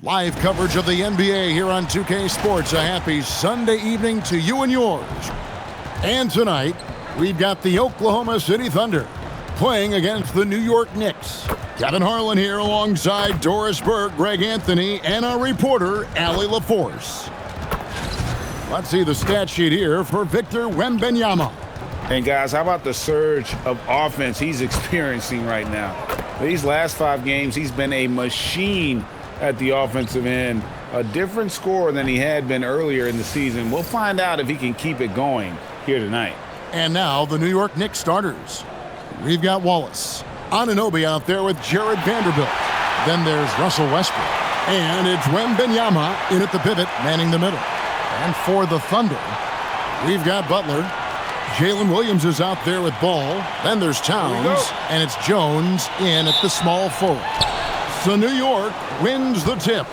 Live coverage of the NBA here on 2K Sports. A happy Sunday evening to you and yours. And tonight, we've got the Oklahoma City Thunder playing against the New York Knicks. Kevin Harlan here alongside Doris Burke, Greg Anthony, and our reporter, Allie LaForce. Let's see the stat sheet here for Victor Wembanyama. And guys, how about the surge of offense he's experiencing right now? These last 5 games, he's been a machine at the offensive end. A different score than he had been earlier in the season. We'll find out if he can keep it going here tonight. And now the New York Knicks starters. We've got Wallace. Anunoby out there with Jared Vanderbilt. Then there's Russell Westbrook. And it's Wembanyama in at the pivot, manning the middle. And for the Thunder, we've got Butler. Jalen Williams is out there with Ball. Then there's Towns. And it's Jones in at the small forward. So New York wins the tip.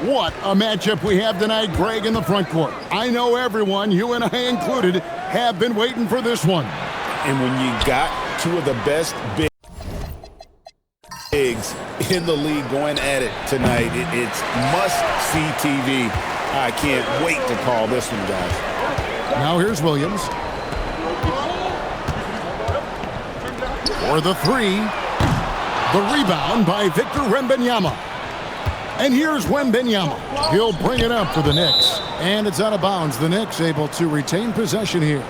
What a matchup we have tonight, Greg, in the front court. I know everyone, you and I included, have been waiting for this one. And when you got two of the best bigs in the league going at it tonight, it's must-see TV. I can't wait to call this one, guys. Now here's Williams. For the three. The rebound by Victor Wembanyama. And here's Wembanyama. He'll bring it up for the Knicks. And it's out of bounds. The Knicks able to retain possession here.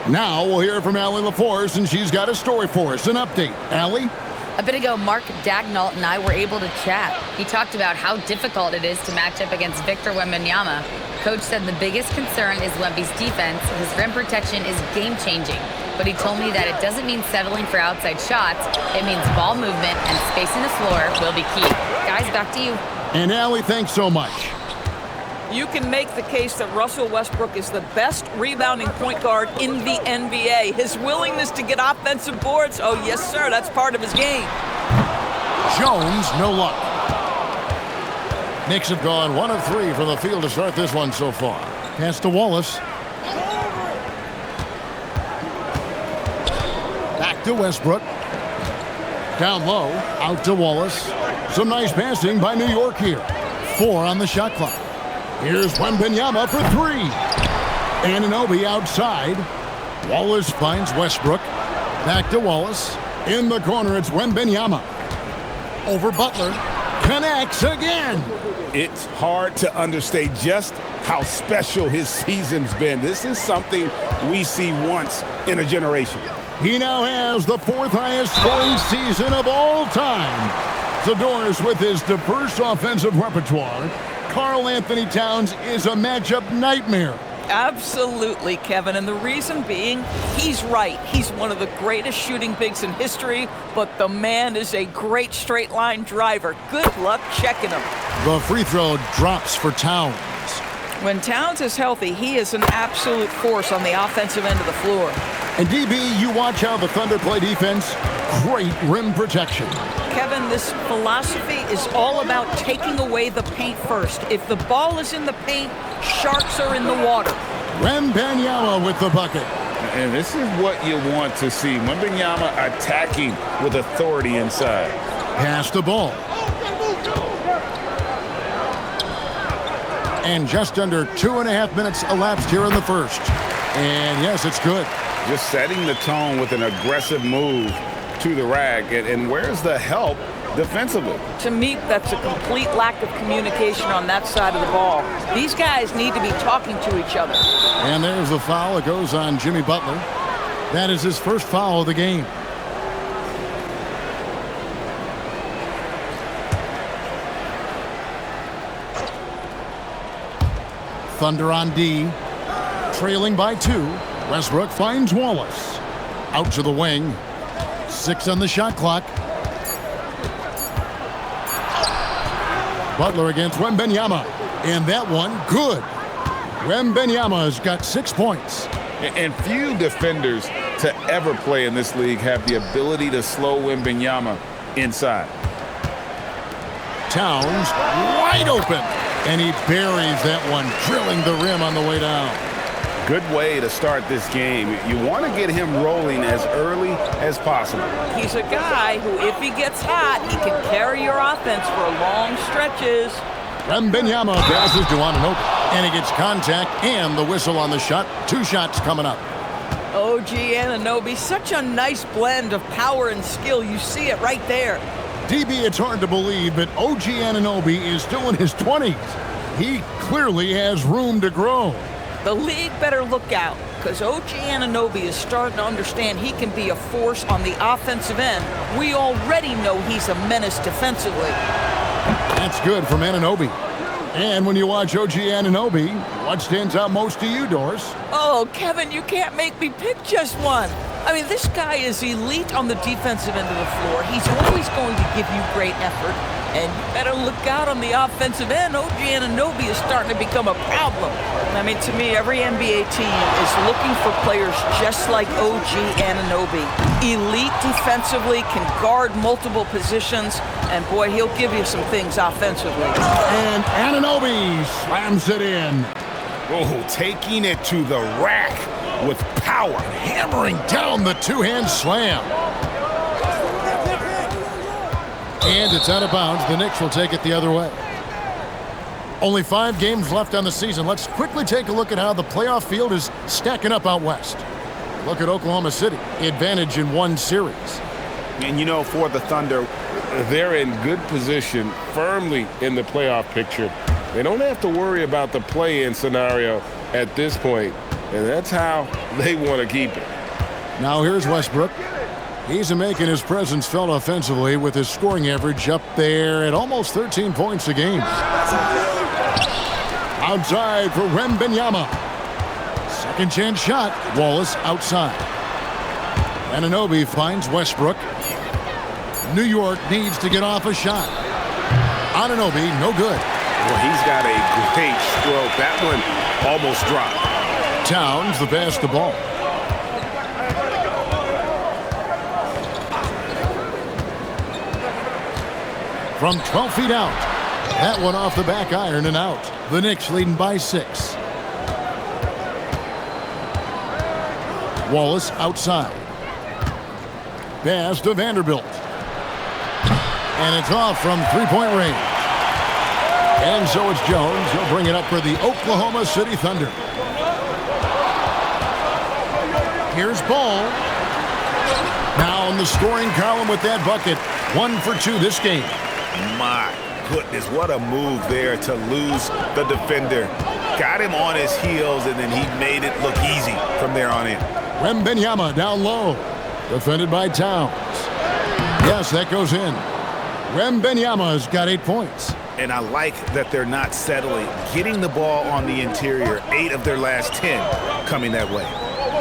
Now we'll hear from Allie LaForce, and she's got a story for us. An update. Allie? A bit ago, Mark Dagnall and I were able to chat. He talked about how difficult it is to match up against Victor Wembanyama. Coach said the biggest concern is Wemby's defense. His rim protection is game-changing. But he told me that it doesn't mean settling for outside shots. It means ball movement and spacing the floor will be key. Guys, back to you. And Allie, thanks so much. You can make the case that Russell Westbrook is the best rebounding point guard in the NBA. His willingness to get offensive boards, oh yes sir, that's part of his game. Jones, no luck. Knicks have gone 1 of 3 from the field to start this one so far. Pass to Wallace. Back to Westbrook. Down low, out to Wallace. Some nice passing by New York here. 4 on the shot clock. Here's Wembanyama for 3. Anunoby outside. Wallace finds Westbrook. Back to Wallace. In the corner, it's Wembanyama. Over Butler. Connects again. It's hard to understate just how special his season's been. This is something we see once in a generation. He now has the 4th highest scoring season of all time. Doris with his diverse offensive repertoire. Karl Anthony Towns is a matchup nightmare. Absolutely, Kevin, and the reason being, he's right. He's one of the greatest shooting bigs in history, but the man is a great straight-line driver. Good luck checking him. The free throw drops for Towns. When Towns is healthy, he is an absolute force on the offensive end of the floor. And DB, you watch how the Thunder play defense. Great rim protection. Kevin, this philosophy is all about taking away the paint first. If the ball is in the paint, sharks are in the water. Wembanyama with the bucket. And this is what you want to see. Wembanyama attacking with authority inside. Pass the ball. And just under 2.5 minutes elapsed here in the first. And yes, it's good. Just setting the tone with an aggressive move to the rack. And where's the help defensively? To me, that's a complete lack of communication on that side of the ball. These guys need to be talking to each other. And there's the foul. It goes on Jimmy Butler. That is his first foul of the game. Thunder on D. Trailing by 2. Westbrook finds Wallace. Out to the wing. 6 on the shot clock. Butler against Wembanyama. And that one, good. Wembanyama has got 6 points. And few defenders to ever play in this league have the ability to slow Wembanyama inside. Towns wide open. And he buries that one, drilling the rim on the way down. Good way to start this game. You want to get him rolling as early as possible. He's a guy who, if he gets hot, he can carry your offense for long stretches. Wembanyama passes to Anunoby, and he gets contact and the whistle on the shot. 2 shots coming up. OG Anunoby, such a nice blend of power and skill. You see it right there. DB, it's hard to believe, but OG Anunoby is still in his 20s. He clearly has room to grow. The league better look out, because OG Anunoby is starting to understand he can be a force on the offensive end. We already know he's a menace defensively. That's good from Anunoby. And when you watch OG Anunoby, what stands out most to you, Doris? Oh, Kevin, you can't make me pick just one. I mean, this guy is elite on the defensive end of the floor. He's always going to give you great effort. And you better look out on the offensive end. OG Anunoby is starting to become a problem. I mean, to me, every NBA team is looking for players just like OG Anunoby. Elite defensively, can guard multiple positions, and boy, he'll give you some things offensively. And Anunoby slams it in. Oh, taking it to the rack with power. Hammering down the 2-hand slam. And it's out of bounds. The Knicks will take it the other way. Only 5 games left on the season. Let's quickly take a look at how the playoff field is stacking up out west. Look at Oklahoma City. Advantage in 1 series. And you know, for the Thunder, they're in good position, firmly in the playoff picture. They don't have to worry about the play-in scenario at this point, and that's how they want to keep it. Now here's Westbrook. He's making his presence felt offensively with his scoring average up there at almost 13 points a game. Outside for Wembanyama. Second chance shot. Wallace outside. Anunoby finds Westbrook. New York needs to get off a shot. Anunoby, no good. Well, he's got a great stroke. That one almost dropped. Towns the pass the ball. From 12 feet out. That one off the back iron and out. The Knicks leading by 6. Wallace outside. Pass to Vanderbilt. And it's off from 3-point range. And so it's Jones. He'll bring it up for the Oklahoma City Thunder. Here's Ball. Now in the scoring column with that bucket. 1 for 2 this game. My goodness, what a move there to lose the defender. Got him on his heels, and then he made it look easy from there on in. Wembanyama down low. Defended by Towns. Yes, that goes in. Wembanyama's got 8 points. And I like that they're not settling. Getting the ball on the interior, 8 of their last 10 coming that way.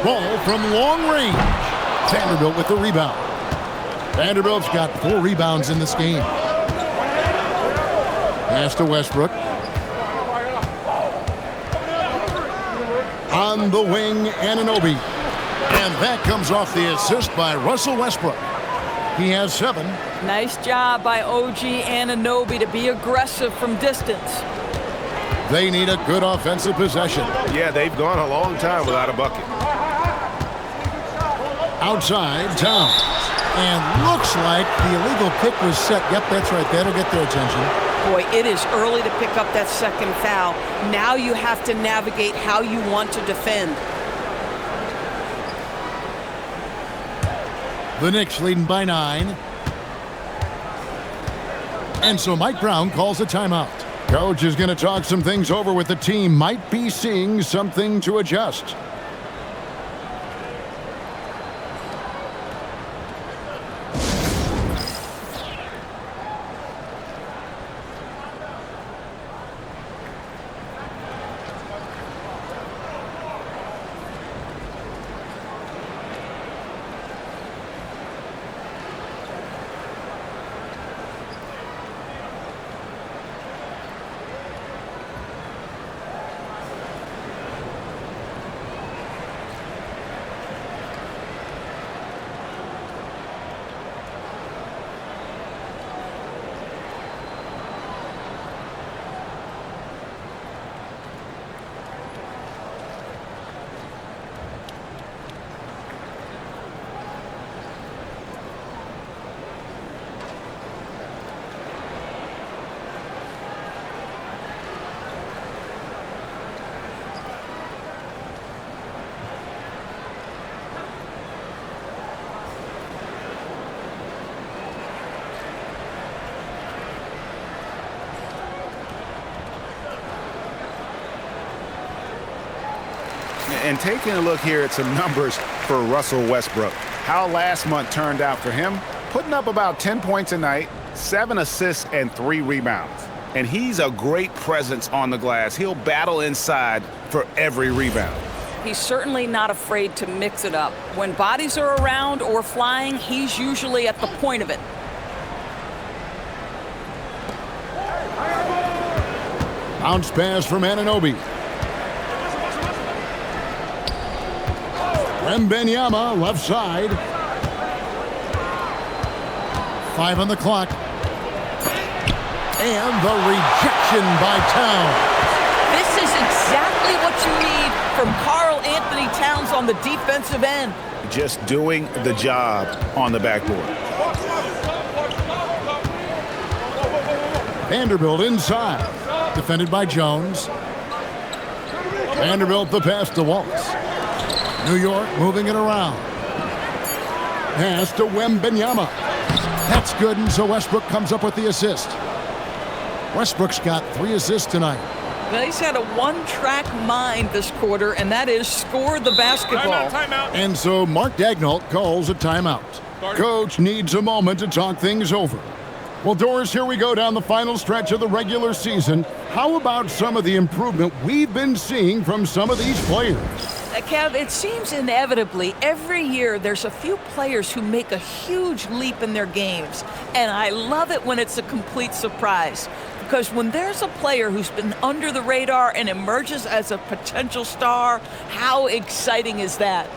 Ball from long range. Vanderbilt with the rebound. Vanderbilt's got 4 rebounds in this game. Pass to Westbrook. On the wing, Anunoby. And that comes off the assist by Russell Westbrook. He has 7. Nice job by OG Anunoby to be aggressive from distance. They need a good offensive possession. Yeah, they've gone a long time without a bucket. Outside, Towns. And looks like the illegal kick was set. Yep, that's right. That'll get their attention. Boy, it is early to pick up that second foul. Now you have to navigate how you want to defend. The Knicks leading by 9. And so Mike Brown calls a timeout. Coach is going to talk some things over with the team. Might be seeing something to adjust. And taking a look here at some numbers for Russell Westbrook. How last month turned out for him, putting up about 10 points a night, 7 assists, and 3 rebounds. And he's a great presence on the glass. He'll battle inside for every rebound. He's certainly not afraid to mix it up. When bodies are around or flying, he's usually at the point of it. Bounce pass from Anunoby. Wembanyama, left side. 5 on the clock. And the rejection by Towns. This is exactly what you need from Karl Anthony Towns on the defensive end. Just doing the job on the backboard. Vanderbilt inside. Defended by Jones. Vanderbilt the pass to Wallace. New York moving it around. Pass to Wembanyama. That's good, and so Westbrook comes up with the assist. Westbrook's got 3 assists tonight. Well, he's had a one-track mind this quarter, and that is score the basketball. Timeout. And so Mark Daigneault calls a timeout. Coach needs a moment to talk things over. Well, Doris, here we go down the final stretch of the regular season. How about some of the improvement we've been seeing from some of these players? Kev, it seems inevitably every year there's a few players who make a huge leap in their games. And I love it when it's a complete surprise. Because when there's a player who's been under the radar and emerges as a potential star, how exciting is that?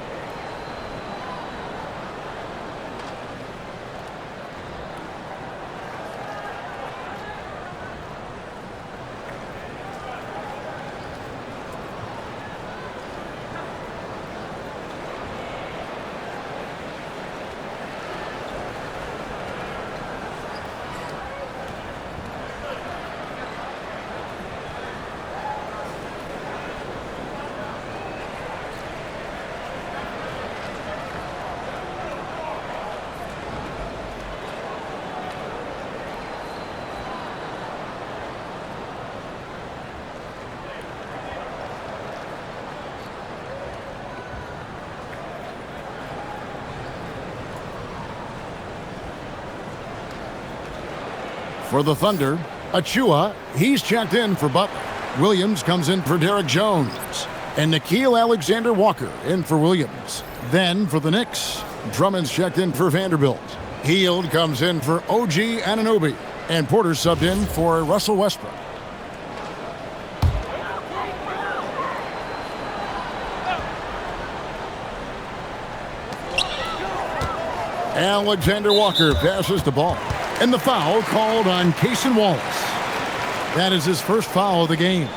For the Thunder, Achua, he's checked in for Butler. Williams comes in for Derek Jones. And Nickeil Alexander-Walker in for Williams. Then for the Knicks, Drummond's checked in for Vanderbilt. Hield comes in for OG Anunoby. And Porter subbed in for Russell Westbrook. Alexander-Walker passes the ball. And the foul called on Cason Wallace. That is his first foul of the game.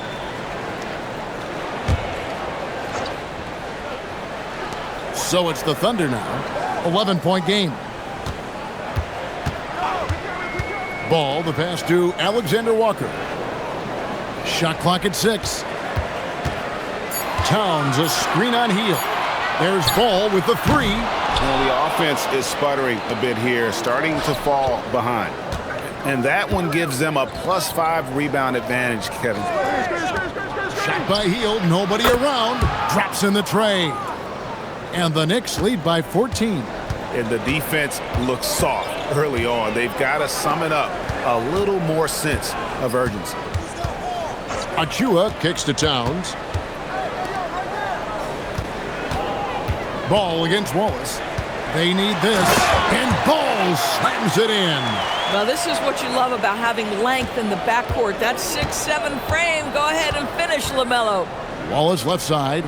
So it's the Thunder now. 11-point game. Ball, the pass to Alexander-Walker. Shot clock at 6. Towns, a screen on Hield. There's Ball with the 3. Well, the offense is sputtering a bit here, starting to fall behind. And that one gives them a +5 rebound advantage, Kevin. Shot by Hield, nobody around. Drops in the tray. And the Knicks lead by 14. And the defense looks soft early on. They've got to sum it up. A little more sense of urgency. Achua kicks to Towns. Ball against Wallace. They need this. And Ball slams it in. Now, this is what you love about having length in the backcourt. That 6'7" frame. Go ahead and finish, LaMelo. Wallace left side.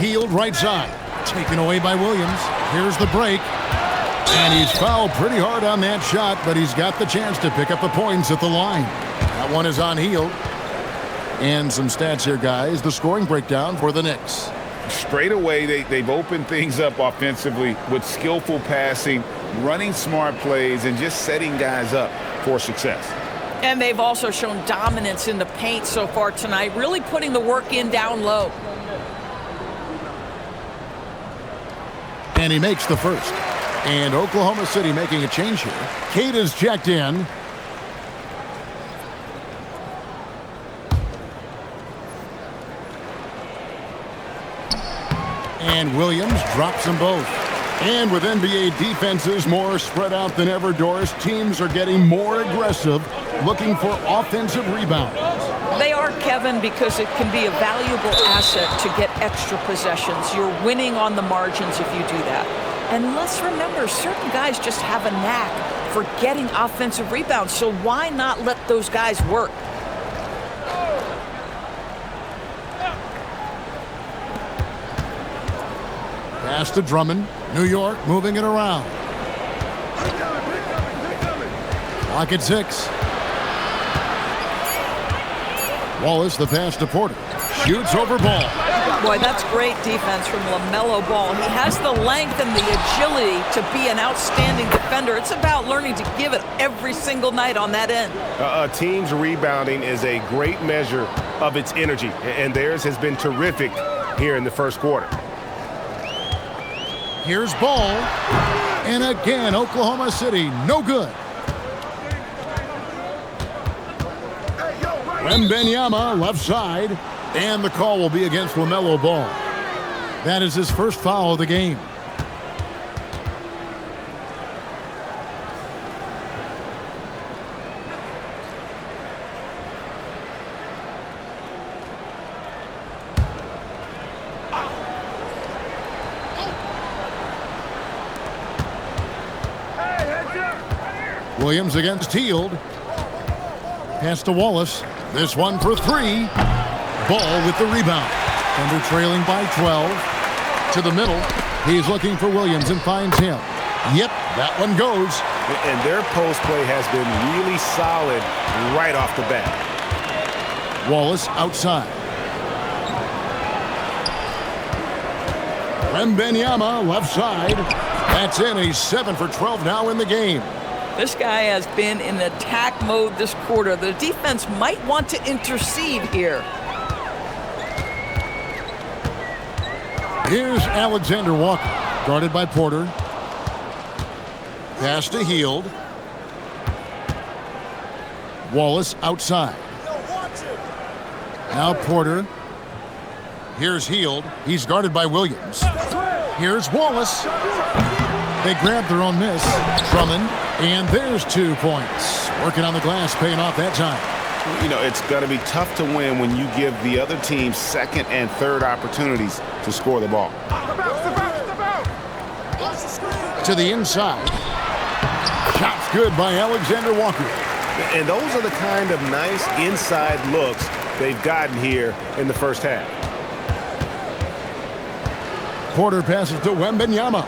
Hield right side. Taken away by Williams. Here's the break. And he's fouled pretty hard on that shot, but he's got the chance to pick up the points at the line. That one is on Hield. And some stats here, guys. The scoring breakdown for the Knicks. Straight away, they've opened things up offensively with skillful passing, running smart plays, and just setting guys up for success. And they've also shown dominance in the paint so far tonight, really putting the work in down low. And he makes the first. And Oklahoma City making a change here. Cade is checked in. And Williams drops them both. And with NBA defenses more spread out than ever, Doris, teams are getting more aggressive, looking for offensive rebounds. They are, Kevin, because it can be a valuable asset to get extra possessions. You're winning on the margins if you do that. And let's remember, certain guys just have a knack for getting offensive rebounds, so why not let those guys work? Pass to Drummond. New York moving it around. Clock at 6. Wallace, the pass to Porter. Shoots over Ball. Boy, that's great defense from LaMelo Ball. He has the length and the agility to be an outstanding defender. It's about learning to give it every single night on that end. A team's rebounding is a great measure of its energy, and theirs has been terrific here in the first quarter. Here's Ball. And again, Oklahoma City, no good. Wembanyama, left side. And the call will be against LaMelo Ball. That is his first foul of the game. Williams against Hield. Pass to Wallace. This one for 3. Ball with the rebound. Thunder trailing by 12. To the middle. He's looking for Williams and finds him. Yep, that one goes. And their post play has been really solid right off the bat. Wallace outside. Wembanyama left side. That's in. He's 7 for 12 now in the game. This guy has been in attack mode this quarter. The defense might want to intercede here. Here's Alexander Walker, guarded by Porter. Pass to Hield. Wallace outside. Now Porter. Here's Hield. He's guarded by Williams. Here's Wallace. They grab their own miss. Drummond. And there's 2 points. Working on the glass, paying off that time. You know, it's going to be tough to win when you give the other team second and third opportunities to score the ball. To the inside. Shot's good by Alexander Walker. And those are the kind of nice inside looks they've gotten here in the first half. Porter passes to Wembanyama.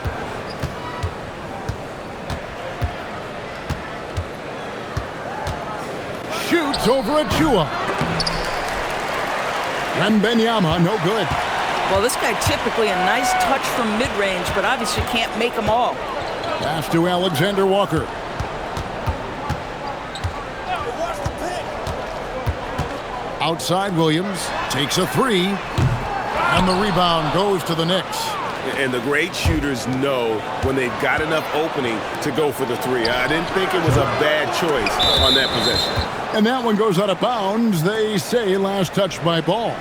Shoots over Achua. Wembanyama, no good. Well, this guy typically a nice touch from mid-range, but obviously can't make them all. Pass to Alexander Walker. Outside Williams takes a 3. And the rebound goes to the Knicks. And the great shooters know when they've got enough opening to go for the 3. I didn't think it was a bad choice on that possession. And that one goes out of bounds. They say last touch by Ball.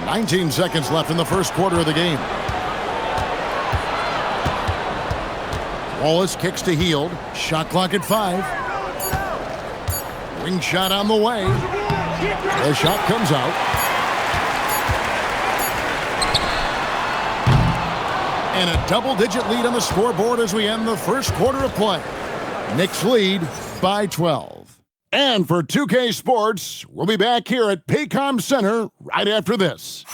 "19 seconds left in the first quarter of the game. Wallace kicks to Hield. Shot clock at 5. Wing shot on the way. The shot comes out. And a double-digit lead on the scoreboard as we end the first quarter of play. Knicks lead by 12. And for 2K Sports, we'll be back here at Paycom Center right after this.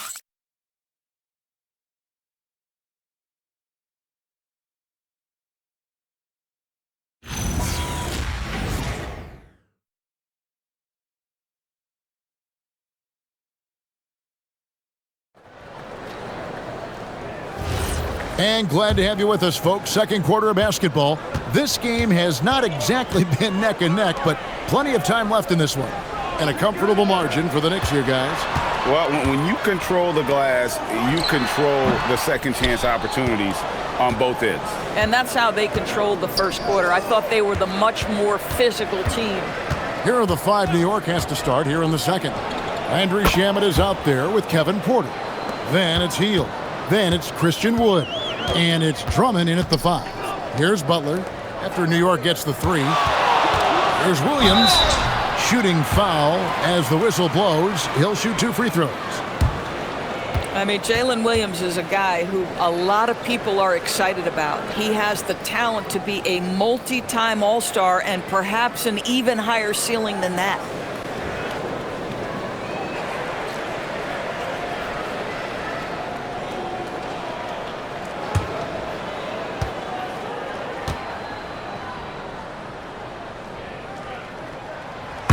And glad to have you with us, folks. Second quarter of basketball. This game has not exactly been neck and neck, but plenty of time left in this one. And a comfortable margin for the Knicks here, guys. Well, when you control the glass, you control the second chance opportunities on both ends. And that's how they controlled the first quarter. I thought they were the much more physical team. Here are the 5 New York has to start here in the second. Landry Shamet is out there with Kevin Porter. Then it's Hield. Then it's Christian Wood. And it's Drummond in at the 5. Here's Butler after New York gets the 3. Here's Williams. Shooting foul as the whistle blows. He'll shoot 2 free throws. I mean, Jalen Williams is a guy who a lot of people are excited about. He has the talent to be a multi-time All-Star and perhaps an even higher ceiling than that.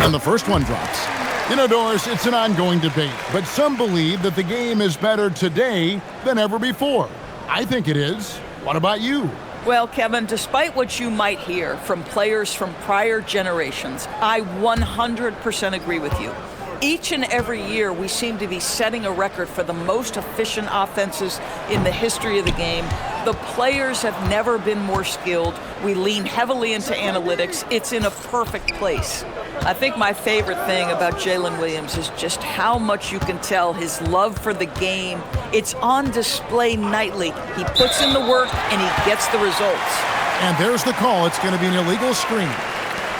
And the first one drops. You know, Doris, it's an ongoing debate, but some believe that the game is better today than ever before. I think it is. What about you? Well, Kevin, despite what you might hear from players from prior generations, I 100% agree with you. Each and every year, we seem to be setting a record for the most efficient offenses in the history of the game. The players have never been more skilled. We lean heavily into analytics. It's in a perfect place. I think my favorite thing about Jalen Williams is just how much you can tell his love for the game. It's on display nightly. He puts in the work and he gets the results. And there's the call. It's going to be an illegal screen.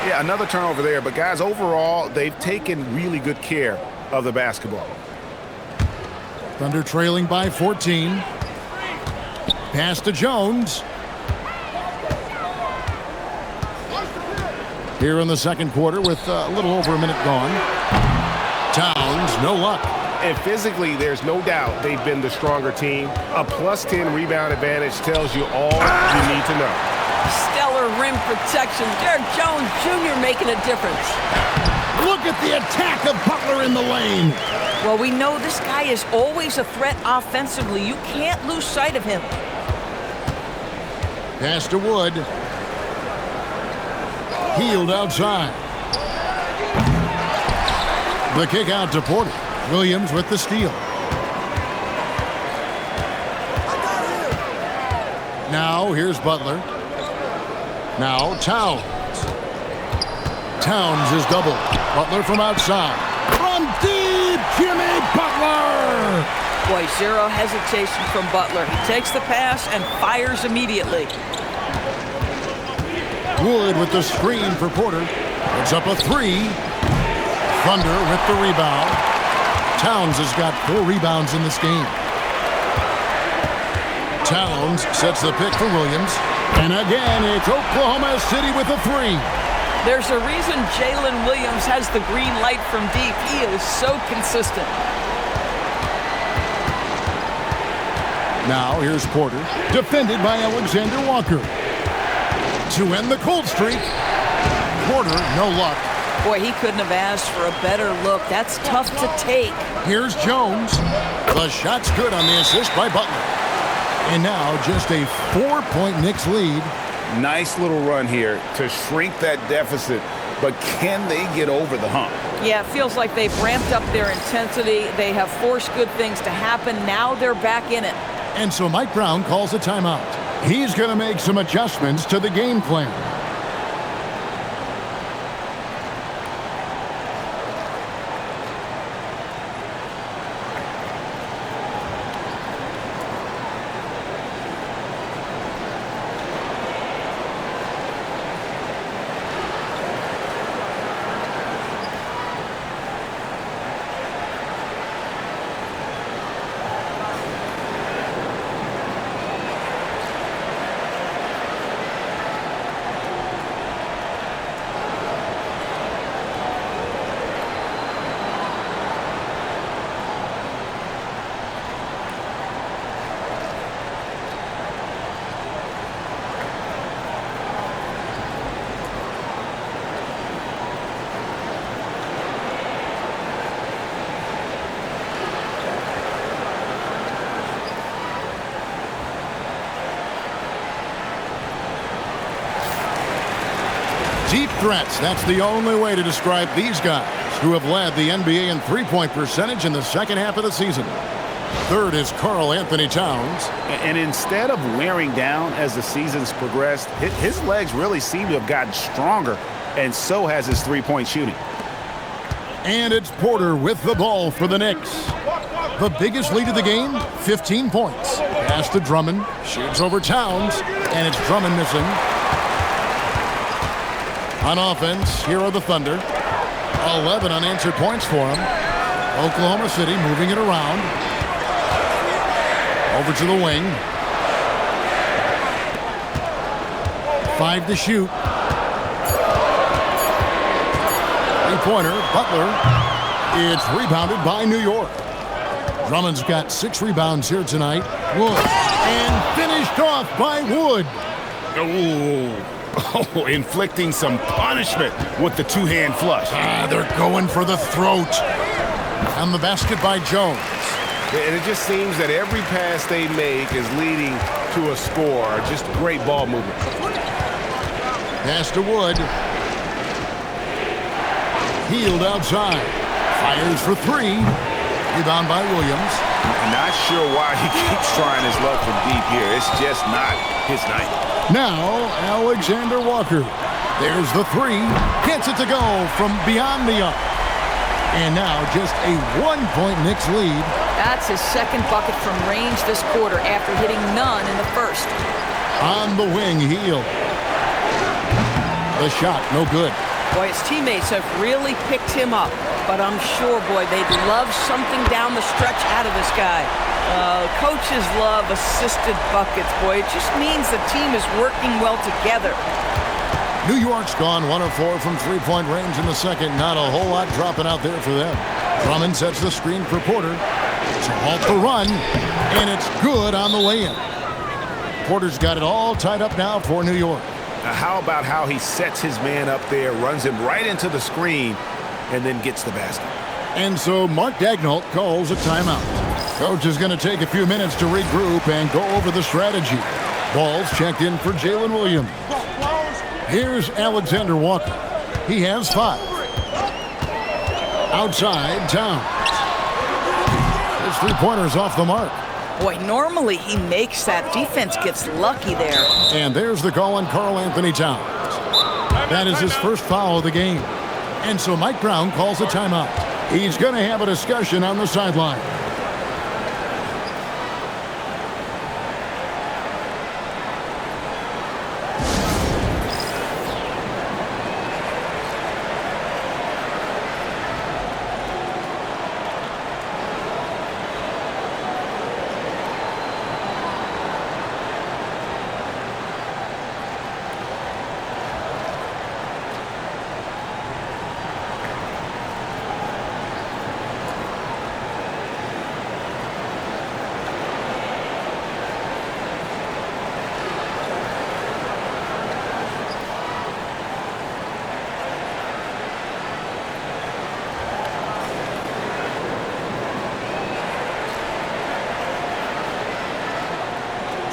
Yeah, another turnover there. But, guys, overall, they've taken really good care of the basketball. Thunder trailing by 14. Pass to Jones. Here in the second quarter with a little over a minute gone. Towns, no luck. And physically, there's no doubt they've been the stronger team. A plus 10 rebound advantage tells you all you need to know. Stellar rim protection. Derek Jones Jr. making a difference. Look at the attack of Butler in the lane. Well, we know this guy is always a threat offensively. You can't lose sight of him. Pass to Wood. Hield outside. The kick out to Porter. Williams with the steal. Now here's Butler. Now Towns. Towns is doubled. Butler from outside. From deep, Jimmy Butler! Boy, zero hesitation from Butler. He takes the pass and fires immediately. Wood with the screen for Porter. Puts up a 3. Thunder with the rebound. Towns has got 4 rebounds in this game. Towns sets the pick for Williams. And again, it's Oklahoma City with a 3. There's a reason Jalen Williams has the green light from deep. He is so consistent. Now here's Porter, defended by Alexander Walker. To end the cold streak, Porter, no luck. Boy, he couldn't have asked for a better look. That's tough to take. Here's Jones. The shot's good on the assist by Butler. And now just a 4-point Knicks lead. Nice little run here to shrink that deficit, but can they get over the hump? Yeah, it feels like they've ramped up their intensity. They have forced good things to happen. Now they're back in it. And so Mike Brown calls a timeout. He's going to make some adjustments to the game plan. Deep threats. That's the only way to describe these guys who have led the NBA in three-point percentage in the second half of the season. Third is Karl Anthony Towns. And instead of wearing down as the season's progressed, his legs really seem to have gotten stronger and so has his three-point shooting. And it's Porter with the ball for the Knicks. The biggest lead of the game, 15 points. Pass to Drummond, shoots over Towns, and it's Drummond missing. On offense, here are the Thunder. 11 unanswered points for them. Oklahoma City moving it around. Over to the wing. 5 to shoot. Three-pointer, Butler. It's rebounded by New York. Drummond's got 6 rebounds here tonight. Wood. And finished off by Wood. Oh, inflicting some punishment with the two-hand flush. They're going for the throat. On the basket by Jones. And it just seems that every pass they make is leading to a score. Just great ball movement. Pass to Wood. Healed outside. Fires for 3. Rebound by Williams. Not sure why he keeps trying his luck from deep here. It's just not his night. Now, Alexander Walker. There's the 3. Gets it to go from beyond the arc. And now just a 1-point Knicks lead. That's his second bucket from range this quarter after hitting none in the first. On the wing, Hield. The shot, no good. Boy, his teammates have really picked him up. But I'm sure, boy, they'd love something down the stretch out of this guy. Coaches love assisted buckets, boy. It just means the team is working well together. New York's gone 1 of 4 from three-point range in the second. Not a whole lot dropping out there for them. Drummond sets the screen for Porter to halt the run, and it's good on the way in. Porter's got it all tied up now for New York. Now, how about how he sets his man up there, runs him right into the screen, and then gets the basket? And so Mark Daigneault calls a timeout. Coach is going to take a few minutes to regroup and go over the strategy. Ball's checked in for Jalen Williams. Here's Alexander Walker. He has 5. Outside, Towns. His three-pointer's off the mark. Boy, normally he makes that. Defense gets lucky there. And there's the call on Karl-Anthony Towns. That is his first foul of the game. And so Mike Brown calls a timeout. He's going to have a discussion on the sideline.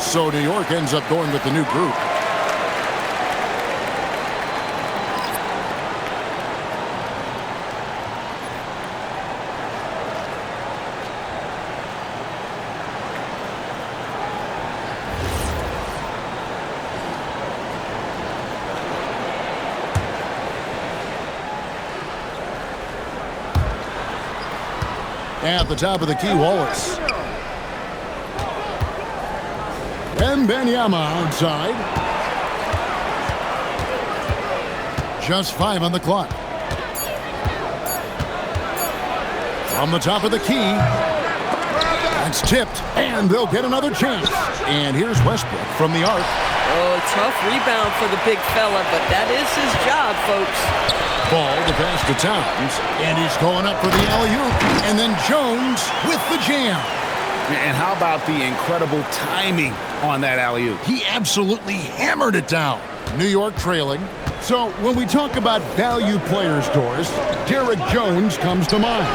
So New York ends up going with the new group. At the top of the key, Wallace. Wembanyama outside. Just 5 on the clock. From the top of the key. That's tipped, and they'll get another chance. And here's Westbrook from the arc. Oh, tough rebound for the big fella, but that is his job, folks. Ball to pass to Towns, and he's going up for the alley-oop. And then Jones with the jam. And how about the incredible timing on that alley-oop? He absolutely hammered it down. New York trailing. So when we talk about value players, Doris, Derek Jones comes to mind.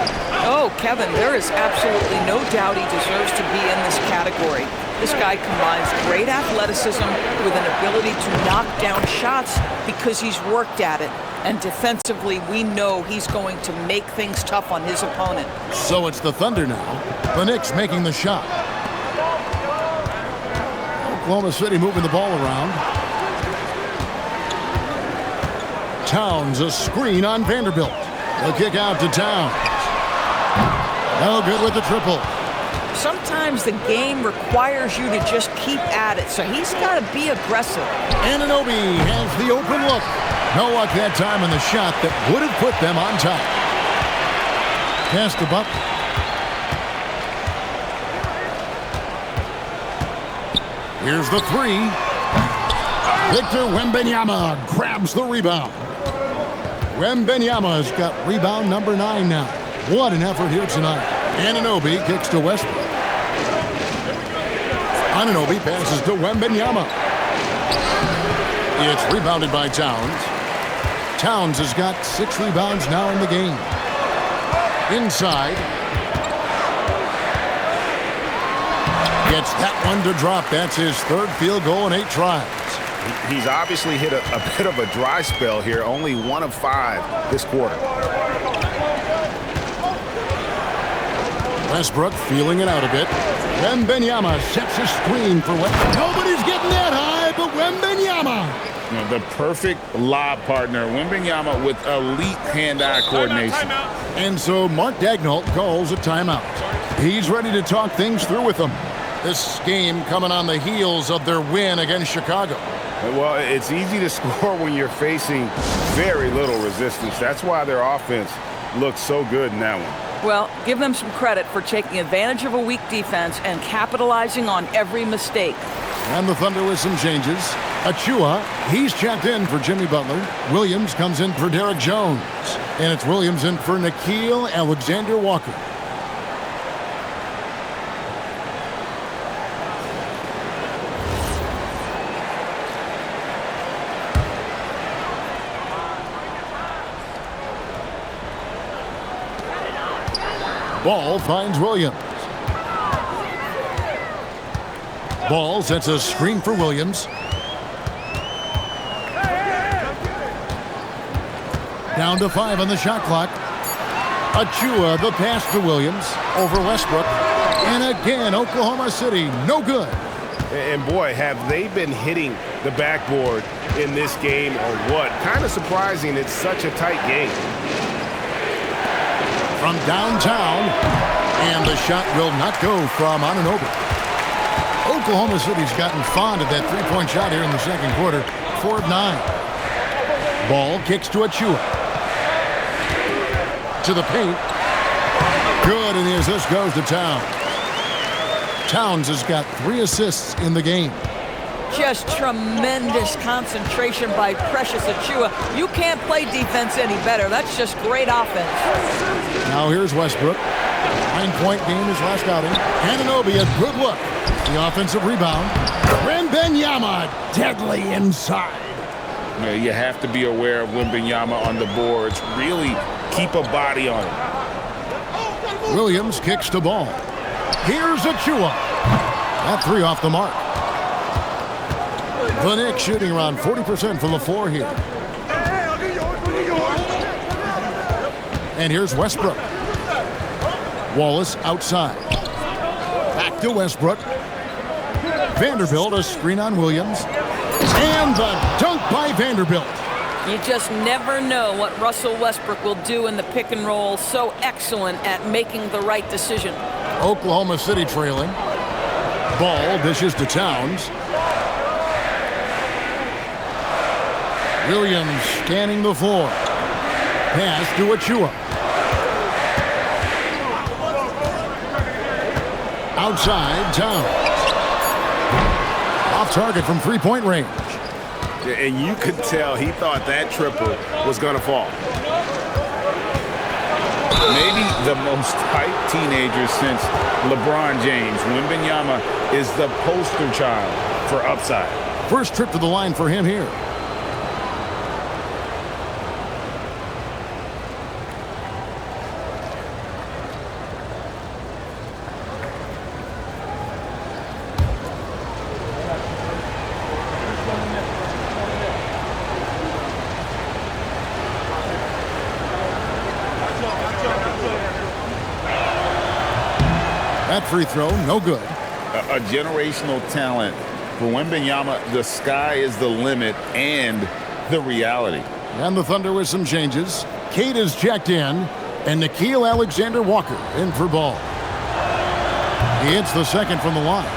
Oh, Kevin, there is absolutely no doubt he deserves to be in this category. This guy combines great athleticism with an ability to knock down shots because he's worked at it. And defensively, we know he's going to make things tough on his opponent. So it's the Thunder now. The Knicks making the shot. Oklahoma City moving the ball around. Towns, a screen on Vanderbilt. The kick out to Towns. No good with the triple. Sometimes the game requires you to just keep at it, so he's got to be aggressive. Anunoby has the open look. No luck that time in the shot that would have put them on top. Pass to Buck. Here's the three. Victor Wembanyama grabs the rebound. Wembanyama has got rebound number 9 now. What an effort here tonight. Anunoby kicks to Westbrook. Anunoby passes to Wembanyama. It's rebounded by Towns. Towns has got 6 rebounds now in the game. Inside. Gets that one to drop. That's his 3rd field goal in 8 tries. He's obviously hit a bit of a dry spell here. Only 1 of 5 this quarter. Westbrook feeling it out a bit. Wembanyama sets a screen for Westbrook. Nobody's getting that high, but Wembanyama. You know, the perfect lob partner. Wembanyama with elite hand-eye coordination. And so Mark Daigneault calls a timeout. He's ready to talk things through with them. This game coming on the heels of their win against Chicago. Well, it's easy to score when you're facing very little resistance. That's why their offense looks so good in that one. Well, give them some credit for taking advantage of a weak defense and capitalizing on every mistake. And the Thunder with some changes. Achua, he's checked in for Jimmy Butler. Williams comes in for Derek Jones. And it's Williams in for Nickeil Alexander-Walker. Ball finds Williams. Ball sets a screen for Williams. Down to 5 on the shot clock. Achua, the pass to Williams over Westbrook. And again, Oklahoma City, no good. And boy, have they been hitting the backboard in this game or what? Kind of surprising it's such a tight game. From downtown, and the shot will not go from Anunoby. Oklahoma City's gotten fond of that three-point shot here in the second quarter. 4 of 9. Ball kicks to Achua. To the paint. Good, and the assist goes to Towns. Towns has got 3 assists in the game. Just tremendous concentration by Precious Achua. You can't play defense any better. That's just great offense. Now here's Westbrook. 9-point game his last outing. Anunoby, a good look. The offensive rebound. Wembanyama, deadly inside. Yeah, you have to be aware of Wembanyama on the boards. Really keep a body on him. Williams kicks the ball. Here's Achua. That 3 off the mark. The Knicks shooting around 40% from the floor here. And here's Westbrook. Wallace outside. Back to Westbrook. Vanderbilt, a screen on Williams. And the dunk by Vanderbilt. You just never know what Russell Westbrook will do in the pick and roll. So excellent at making the right decision. Oklahoma City trailing. Ball dishes to Towns. Williams scanning the floor. Pass to Achua. Outside, Towns. Off target from three-point range. And you could tell he thought that triple was going to fall. Maybe the most hyped teenager since LeBron James. Wembanyama is the poster child for upside. First trip to the line for him here. That free throw, no good. A generational talent. For Wembanyama, the sky is the limit and the reality. And the Thunder with some changes. Cade is checked in, and Nickeil Alexander-Walker in for ball. He hits the second from the line.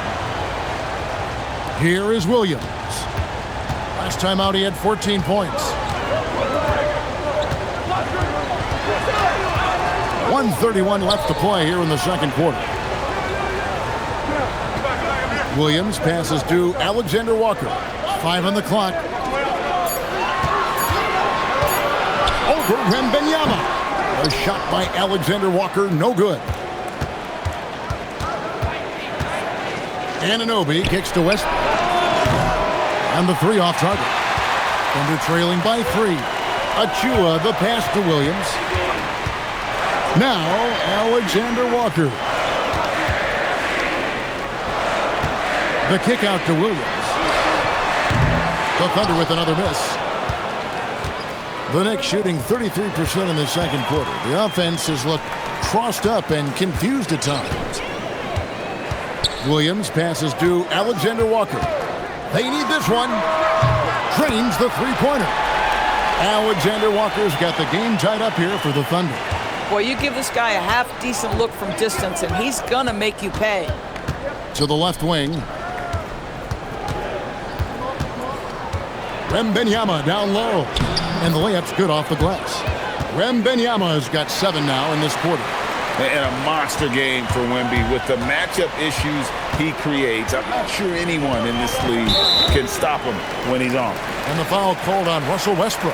Here is Williams. Last time out, he had 14 points. 1:31 left to play here in the second quarter. Williams passes to Alexander-Walker. 5 on the clock. Over Wembanyama. A shot by Alexander-Walker, no good. Anunoby kicks to Westbrook. And the 3 off target. Thunder trailing by 3. Achua, the pass to Williams. Now, Alexander-Walker. The kick out to Williams. The Thunder with another miss. The Knicks shooting 33% in the second quarter. The offense has looked crossed up and confused at times. Williams passes to Alexander-Walker. They need this one. Drains the three-pointer. Alexander-Walker's got the game tied up here for the Thunder. Boy, you give this guy a half-decent look from distance, and he's going to make you pay. To the left wing. Wembanyama down low. And the layup's good off the glass. Wembanyama has got 7 now in this quarter. And a monster game for Wemby with the matchup issues he creates. I'm not sure anyone in this league can stop him when he's on. And the foul called on Russell Westbrook.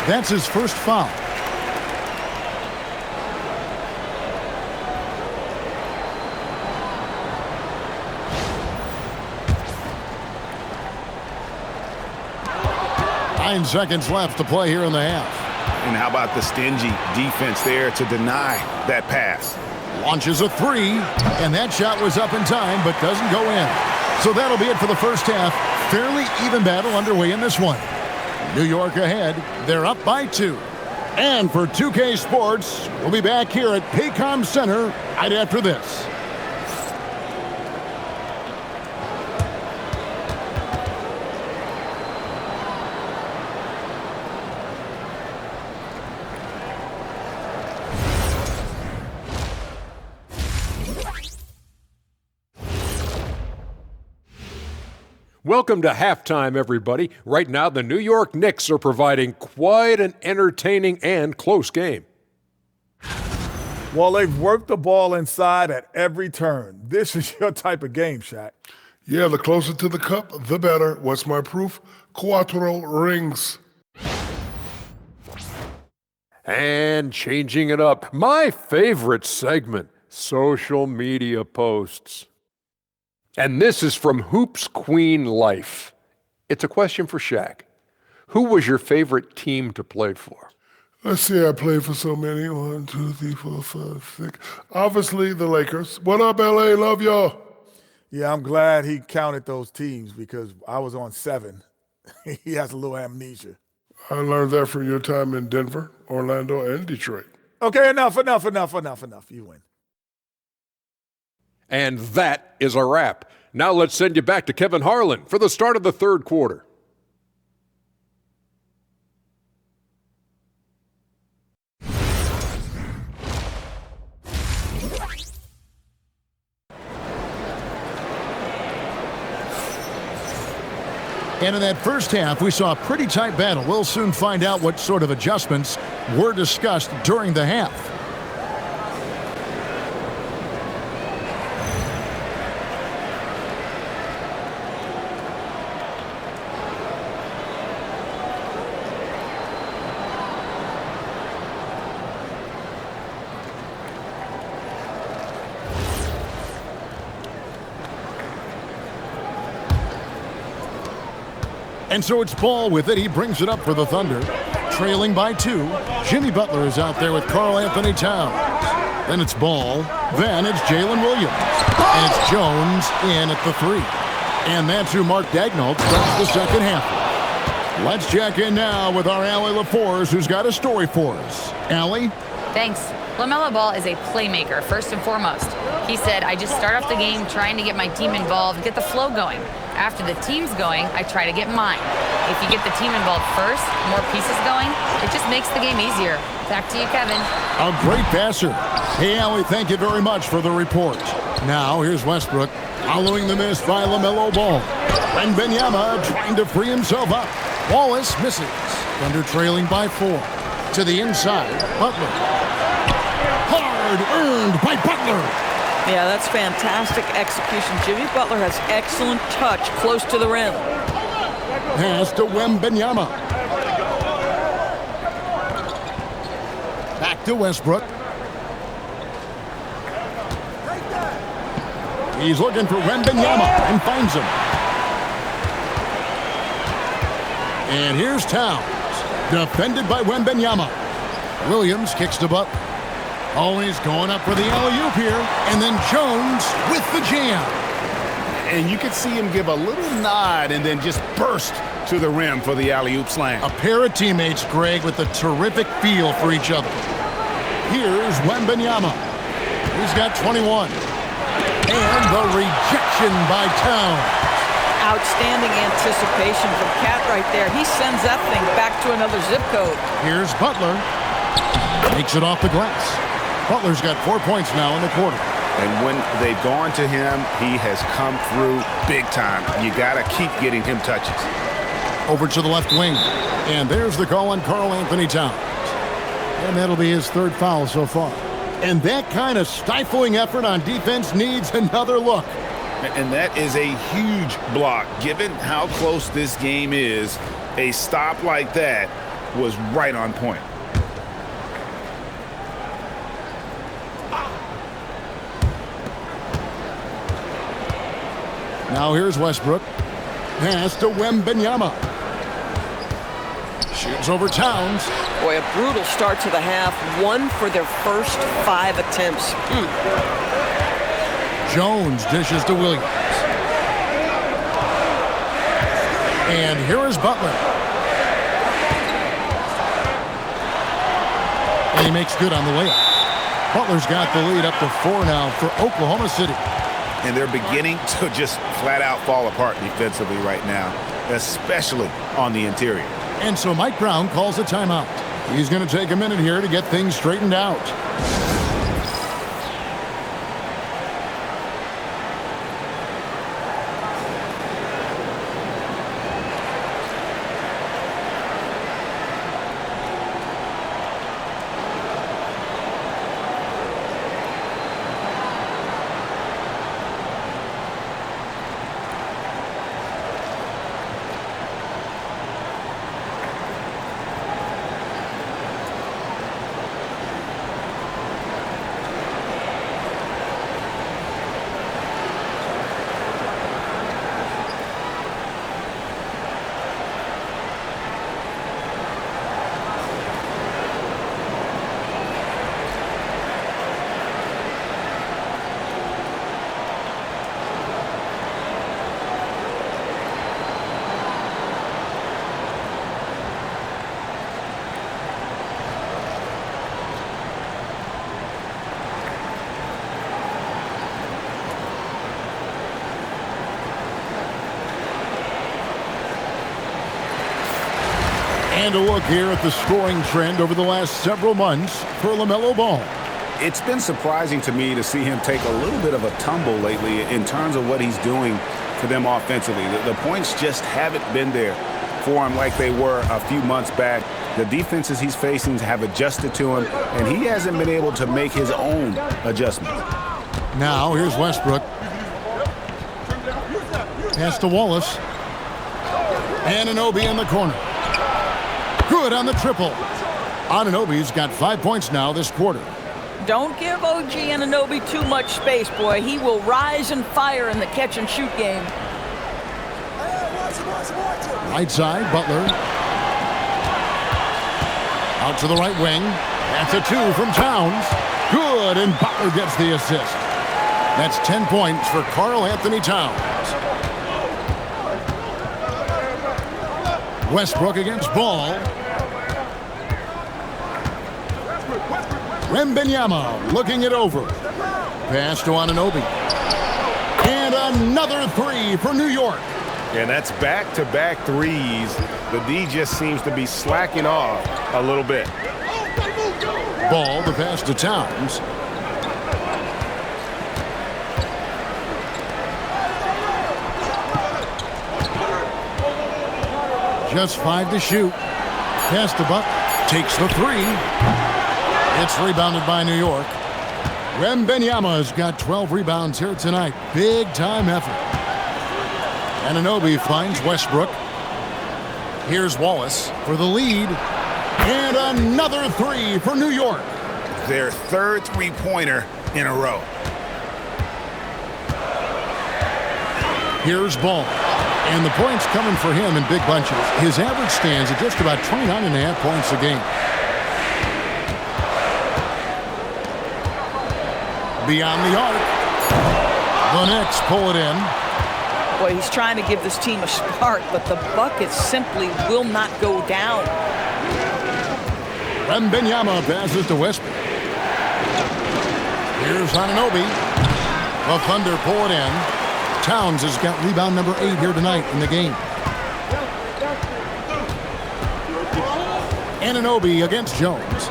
That's his first foul. Nine seconds left to play here in the half. And how about the stingy defense there to deny that pass? Launches a 3, and that shot was up in time but doesn't go in. So that'll be it for the first half. Fairly even battle underway in this one. New York ahead. They're up by 2. And for 2K Sports, we'll be back here at Paycom Center right after this. Welcome to halftime, everybody. Right now, the New York Knicks are providing quite an entertaining and close game. Well, they've worked the ball inside at every turn. This is your type of game, Shaq. Yeah, the closer to the cup, the better. What's my proof? Cuatro rings. And changing it up, my favorite segment, social media posts. And this is from Hoops Queen Life. It's a question for Shaq. Who was your favorite team to play for? Let's see, I played for so many. 1, 2, 3, 4, 5, 6. Obviously, the Lakers. What up, LA? Love y'all. Yeah, I'm glad he counted those teams because I was on 7. He has a little amnesia. I learned that from your time in Denver, Orlando, and Detroit. Okay, enough. You win. And that is a wrap. Now let's send you back to Kevin Harlan for the start of the third quarter. And in that first half, we saw a pretty tight battle. We'll soon find out what sort of adjustments were discussed during the half. And so it's Ball with it. He brings it up for the Thunder. Trailing by 2. Jimmy Butler is out there with Karl Anthony Towns. Then it's Ball. Then it's Jalen Williams. And it's Jones in at the 3. And that's who Mark Daigneault starts the second half. Let's check in now with our Allie LaForce, who's got a story for us. Allie? Thanks. LaMelo Ball is a playmaker, first and foremost. He said, I just start off the game trying to get my team involved, get the flow going. After the team's going, I try to get mine. If you get the team involved first, more pieces going, it just makes the game easier. Back to you, Kevin. A great passer. Hey, Allie, thank you very much for the report. Now, here's Westbrook following the miss by LaMelo Ball. And Wembanyama trying to free himself up. Wallace misses. Thunder trailing by 4. To the inside, Butler. Hard earned by Butler. Yeah, that's fantastic execution. Jimmy Butler has excellent touch close to the rim. Pass to Wembanyama. Back to Westbrook. He's looking for Wembanyama and finds him. And here's Towns. Defended by Wembanyama. Williams kicks to Butler. Always going up for the alley-oop here. And then Jones with the jam. And you could see him give a little nod and then just burst to the rim for the alley-oop slam. A pair of teammates, Greg, with a terrific feel for each other. Here's Wembanyama. He's got 21. And the rejection by Towns. Outstanding anticipation from Cat right there. He sends that thing back to another zip code. Here's Butler. Takes it off the glass. Butler's got 4 points now in the quarter. And when they've gone to him, he has come through big time. You got to keep getting him touches. Over to the left wing. And there's the call on Karl Anthony Towns. And that'll be his 3rd foul so far. And that kind of stifling effort on defense needs another look. And that is a huge block. Given how close this game is, a stop like that was right on point. Now here's Westbrook. Pass to Wembanyama. Shoots over Towns. Boy, a brutal start to the half. 1 for their first 5 attempts. Jones dishes to Williams. And here is Butler. And he makes good on the layup. Butler's got the lead up to 4 now for Oklahoma City. And they're beginning to just flat out fall apart defensively right now, especially on the interior. And so Mike Brown calls a timeout. He's going to take a minute here to get things straightened out. And a look here at the scoring trend over the last several months for LaMelo Ball. It's been surprising to me to see him take a little bit of a tumble lately in terms of what he's doing for them offensively. The points just haven't been there for him like they were a few months back. The defenses he's facing have adjusted to him, and he hasn't been able to make his own adjustments. Now here's Westbrook. Pass to Wallace. Anunoby in the corner. Good on the triple. Anunoby's got 5 points now this quarter. Don't give OG Anunoby too much space, boy. He will rise and fire in the catch-and-shoot game. Right side, Butler. Out to the right wing. That's a 2 from Towns. Good, and Butler gets the assist. That's 10 points for Karl Anthony Towns. Westbrook against Ball. Wembanyama looking it over. Pass to Anunoby. And another three for New York. And that's back-to-back threes. The D just seems to be slacking off a little bit. Ball, the pass to Towns. Just 5 to shoot. Pass to Buck. Takes the three. It's rebounded by New York. Wembanyama's got 12 rebounds here tonight. Big time effort. Anunoby finds Westbrook. Here's Wallace for the lead. And another three for New York. Their third three-pointer in a row. Here's Ball. And the points coming for him in big bunches. His average stands at just about 29.5 points a game. Beyond the arc. The Knicks pull it in. Boy, he's trying to give this team a spark, but the bucket simply will not go down. Wembanyama passes to Westbrook. Here's Anunoby. The Thunder pull it in. Towns has got rebound number 8 here tonight in the game. Anunoby against Jones.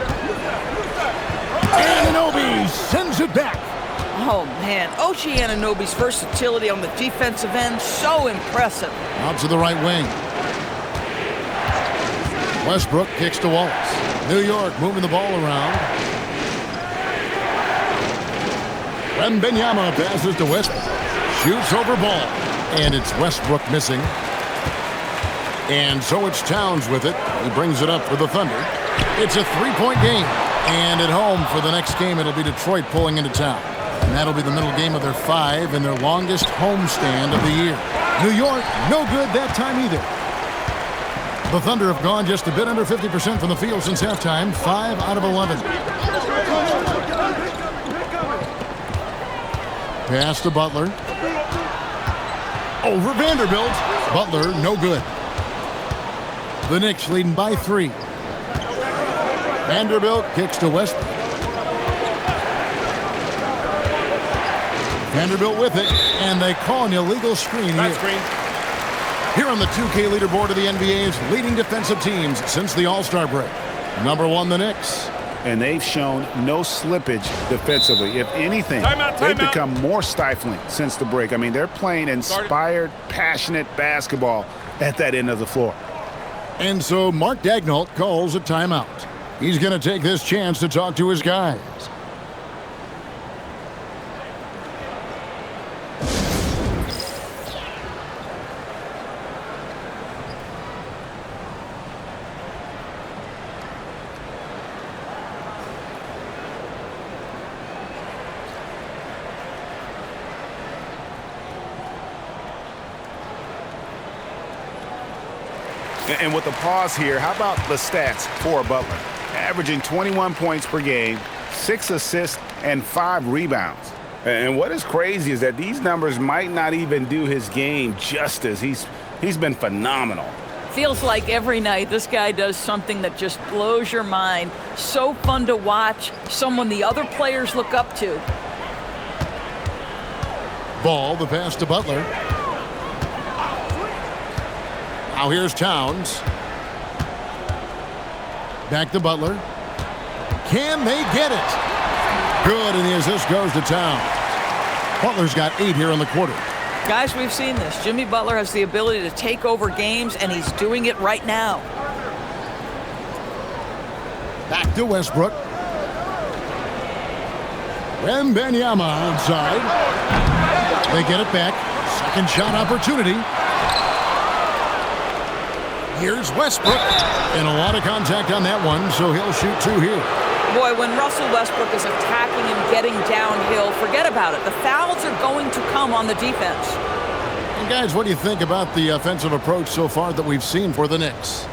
Anunoby sends it back. Oh, man. OG Anunoby's versatility on the defensive end, so impressive. Out to the right wing. Westbrook kicks to Wallace. New York moving the ball around. Wembanyama passes to Westbrook. Shoots over Ball. And it's Westbrook missing. And so it's Towns with it. He brings it up for the Thunder. It's a 3-point game. And at home for the next game, it'll be Detroit pulling into town. And that'll be the middle game of their 5 and their longest homestand of the year. New York, no good that time either. The Thunder have gone just a bit under 50% from the field since halftime, 5 out of 11. Pass to Butler. Over Vanderbilt. Butler, no good. The Knicks leading by 3. Vanderbilt kicks to Westbrook. Vanderbilt with it, and they call an illegal screen here. Here on the 2K leaderboard of the NBA's leading defensive teams since the All-Star break. Number 1, the Knicks. And they've shown no slippage defensively. If anything, they've become more stifling since the break. I mean, they're playing inspired, passionate basketball at that end of the floor. And so Mark Daigneault calls a timeout. He's going to take this chance to talk to his guys. And with the pause here, how about the stats for Butler? Averaging 21 points per game, 6 assists, and 5 rebounds. And what is crazy is that these numbers might not even do his game justice. He's been phenomenal. Feels like every night this guy does something that just blows your mind. So fun to watch, someone the other players look up to. Ball, the pass to Butler. Now here's Towns. Back to Butler. Can they get it? Good, and the assist goes to Towns. Butler's got 8 here in the quarter. Guys, we've seen this. Jimmy Butler has the ability to take over games, and he's doing it right now. Back to Westbrook. Wembanyama outside. They get it back. Second shot opportunity. Here's Westbrook. And a lot of contact on that one, so he'll shoot 2 here. Boy, when Russell Westbrook is attacking and getting downhill, forget about it. The fouls are going to come on the defense. And guys, what do you think about the offensive approach so far that we've seen for the Knicks?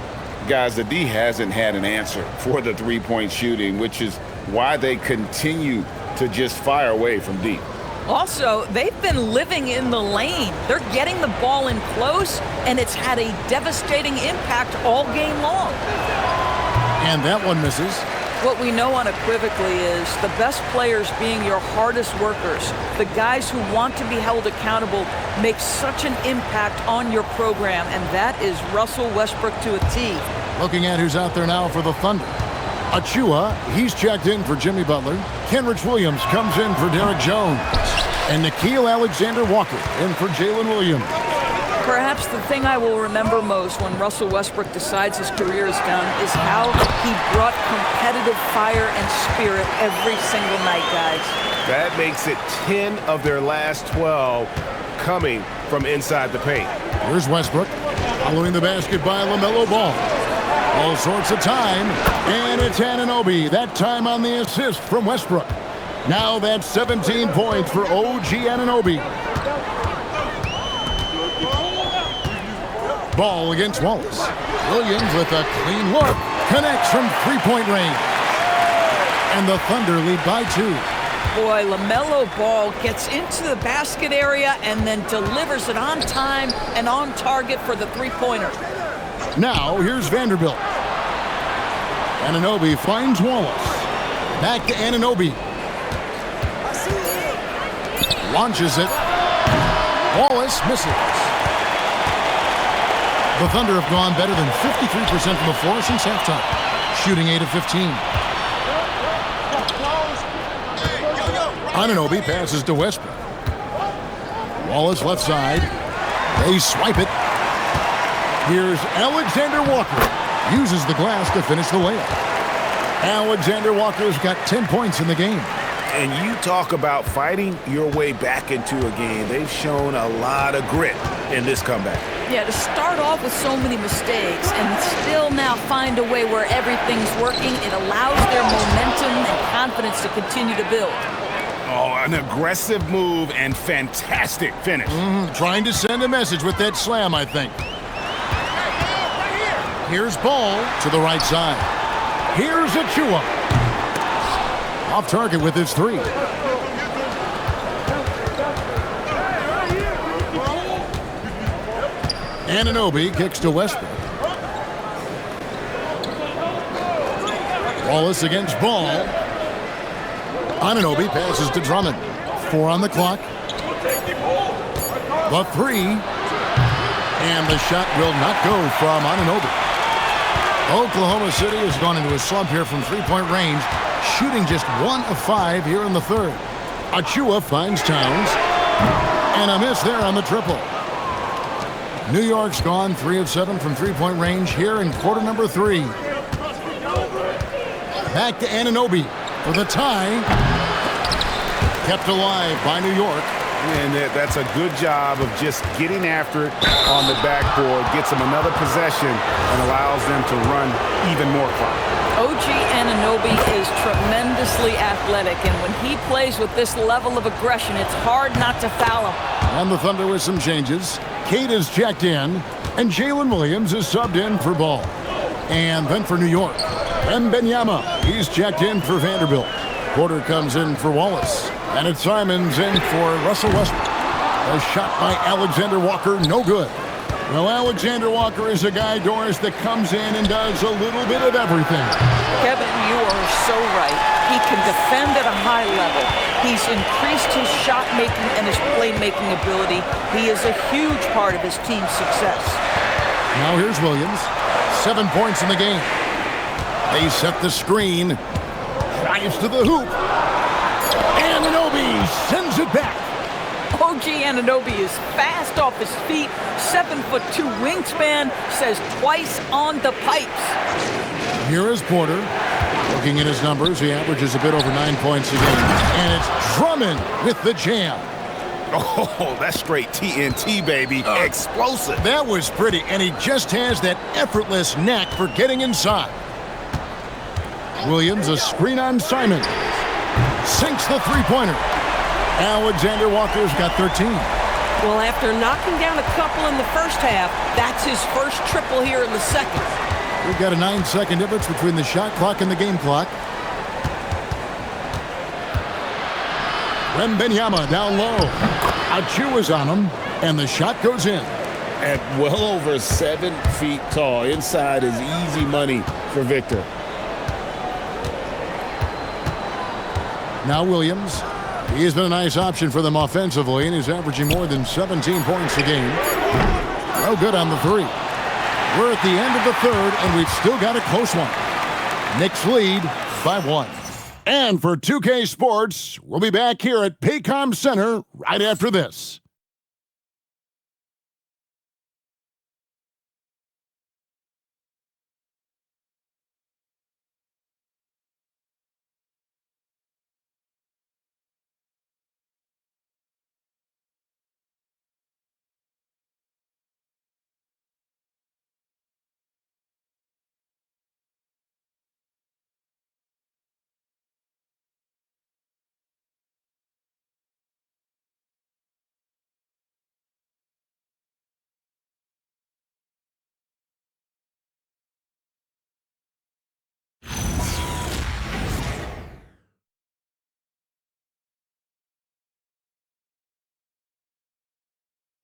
Guys, the D hasn't had an answer for the three-point shooting, which is why they continue to just fire away from deep. Also, they've been living in the lane. They're getting the ball in close, and it's had a devastating impact all game long. And that one misses. What we know unequivocally is the best players being your hardest workers, the guys who want to be held accountable, make such an impact on your program, and that is Russell Westbrook to a T. Looking at who's out there now for the Thunder. Achua, he's checked in for Jimmy Butler. Kenrich Williams comes in for Derek Jones. And Nickeil Alexander-Walker in for Jalen Williams. Perhaps the thing I will remember most when Russell Westbrook decides his career is done is how he brought competitive fire and spirit every single night, guys. That makes it 10 of their last 12 coming from inside the paint. Here's Westbrook following the basket by LaMelo Ball. All sorts of time, and it's Anunoby. That time on the assist from Westbrook. Now that's 17 points for OG Anunoby. Ball against Wallace. Williams with a clean look. Connects from three-point range. And the Thunder lead by 2. Boy, LaMelo Ball gets into the basket area and then delivers it on time and on target for the three-pointer. Now here's Vanderbilt. Anunoby finds Wallace. Back to Anunoby. Launches it. Wallace misses. The Thunder have gone better than 53% from the floor since halftime, shooting 8 of 15. Anunoby passes to Westbrook. Wallace left side. They swipe it. Here's Alexander Walker. Uses the glass to finish the layup. Alexander Walker's got 10 points in the game. And you talk about fighting your way back into a game. They've shown a lot of grit in this comeback. Yeah, to start off with so many mistakes and still now find a way where everything's working, it allows their momentum and confidence to continue to build. Oh, an aggressive move and fantastic finish. Trying to send a message with that slam, I think. Here's Ball to the right side. Here's Achua. Off target with his three. Anunoby kicks to Westbrook. Wallace against Ball. Anunoby passes to Drummond. 4 on the clock. The three. And the shot will not go from Anunoby. Oklahoma City has gone into a slump here from three-point range, shooting just 1 of 5 here in the third. Achua finds Towns. And a miss there on the triple. New York's gone 3 of 7 from three-point range here in quarter number 3. Back to Anunoby for the tie. Kept alive by New York. And that's a good job of just getting after it on the backboard, gets them another possession, and allows them to run even more clock. OG Anunoby is tremendously athletic, and when he plays with this level of aggression, it's hard not to foul him. And the Thunder with some changes. Cade is checked in, and Jalen Williams is subbed in for Ball. And then for New York, Wembanyama, he's checked in for Vanderbilt. Porter comes in for Wallace. And it's Simons in for Russell Westbrook. A shot by Alexander Walker, no good. Well, Alexander Walker is a guy, Doris, that comes in and does a little bit of everything. Kevin, you are so right. He can defend at a high level. He's increased his shot making and his playmaking ability. He is a huge part of his team's success. Now here's Williams. 7 points in the game. They set the screen. Drives to the hoop. Anunoby sends it back. OG Anunoby is fast off his feet, 7'2" wingspan, says twice on the pipes. Here is Porter. Looking at his numbers, he averages a bit over 9 points a game. And it's Drummond with the jam. Oh, that's straight TNT, baby. Explosive. That was pretty, and he just has that effortless knack for getting inside. Williams, a screen on Simon. Sinks the three-pointer. Alexander Walker's got 13. Well, after knocking down a couple in the first half, that's his first triple here in the second. We've got a 9-second difference between the shot clock and the game clock. Wembanyama down low. Achua's on him, and the shot goes in. At well over 7 feet tall. Inside is easy money for Victor. Now Williams. He's been a nice option for them offensively, and he's averaging more than 17 points a game. No good on the three. We're at the end of the third, and we've still got a close one. Knicks lead by 1. And for 2K Sports, we'll be back here at Paycom Center right after this.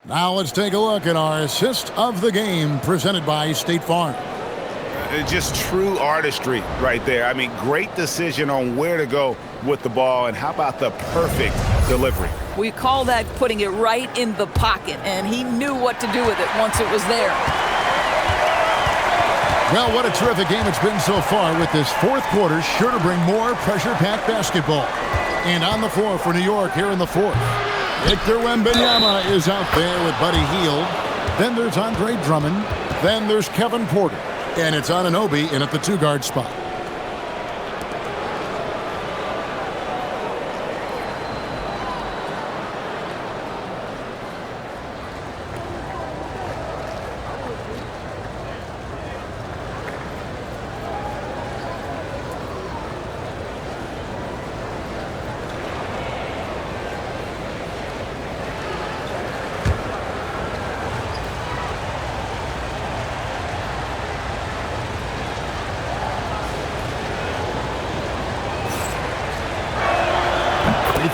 Now let's take a look at our assist of the game presented by State Farm. Just true artistry right there. I mean, great decision on where to go with the ball, and how about the perfect delivery? We call that putting it right in the pocket, and he knew what to do with it once it was there. Well, what a terrific game it's been so far, with this fourth quarter sure to bring more pressure-packed basketball. And on the floor for New York here in the fourth, Victor Wembanyama is out there with Buddy Hield. Then there's Andre Drummond. Then there's Kevin Porter. And it's Anunoby in at the two-guard spot.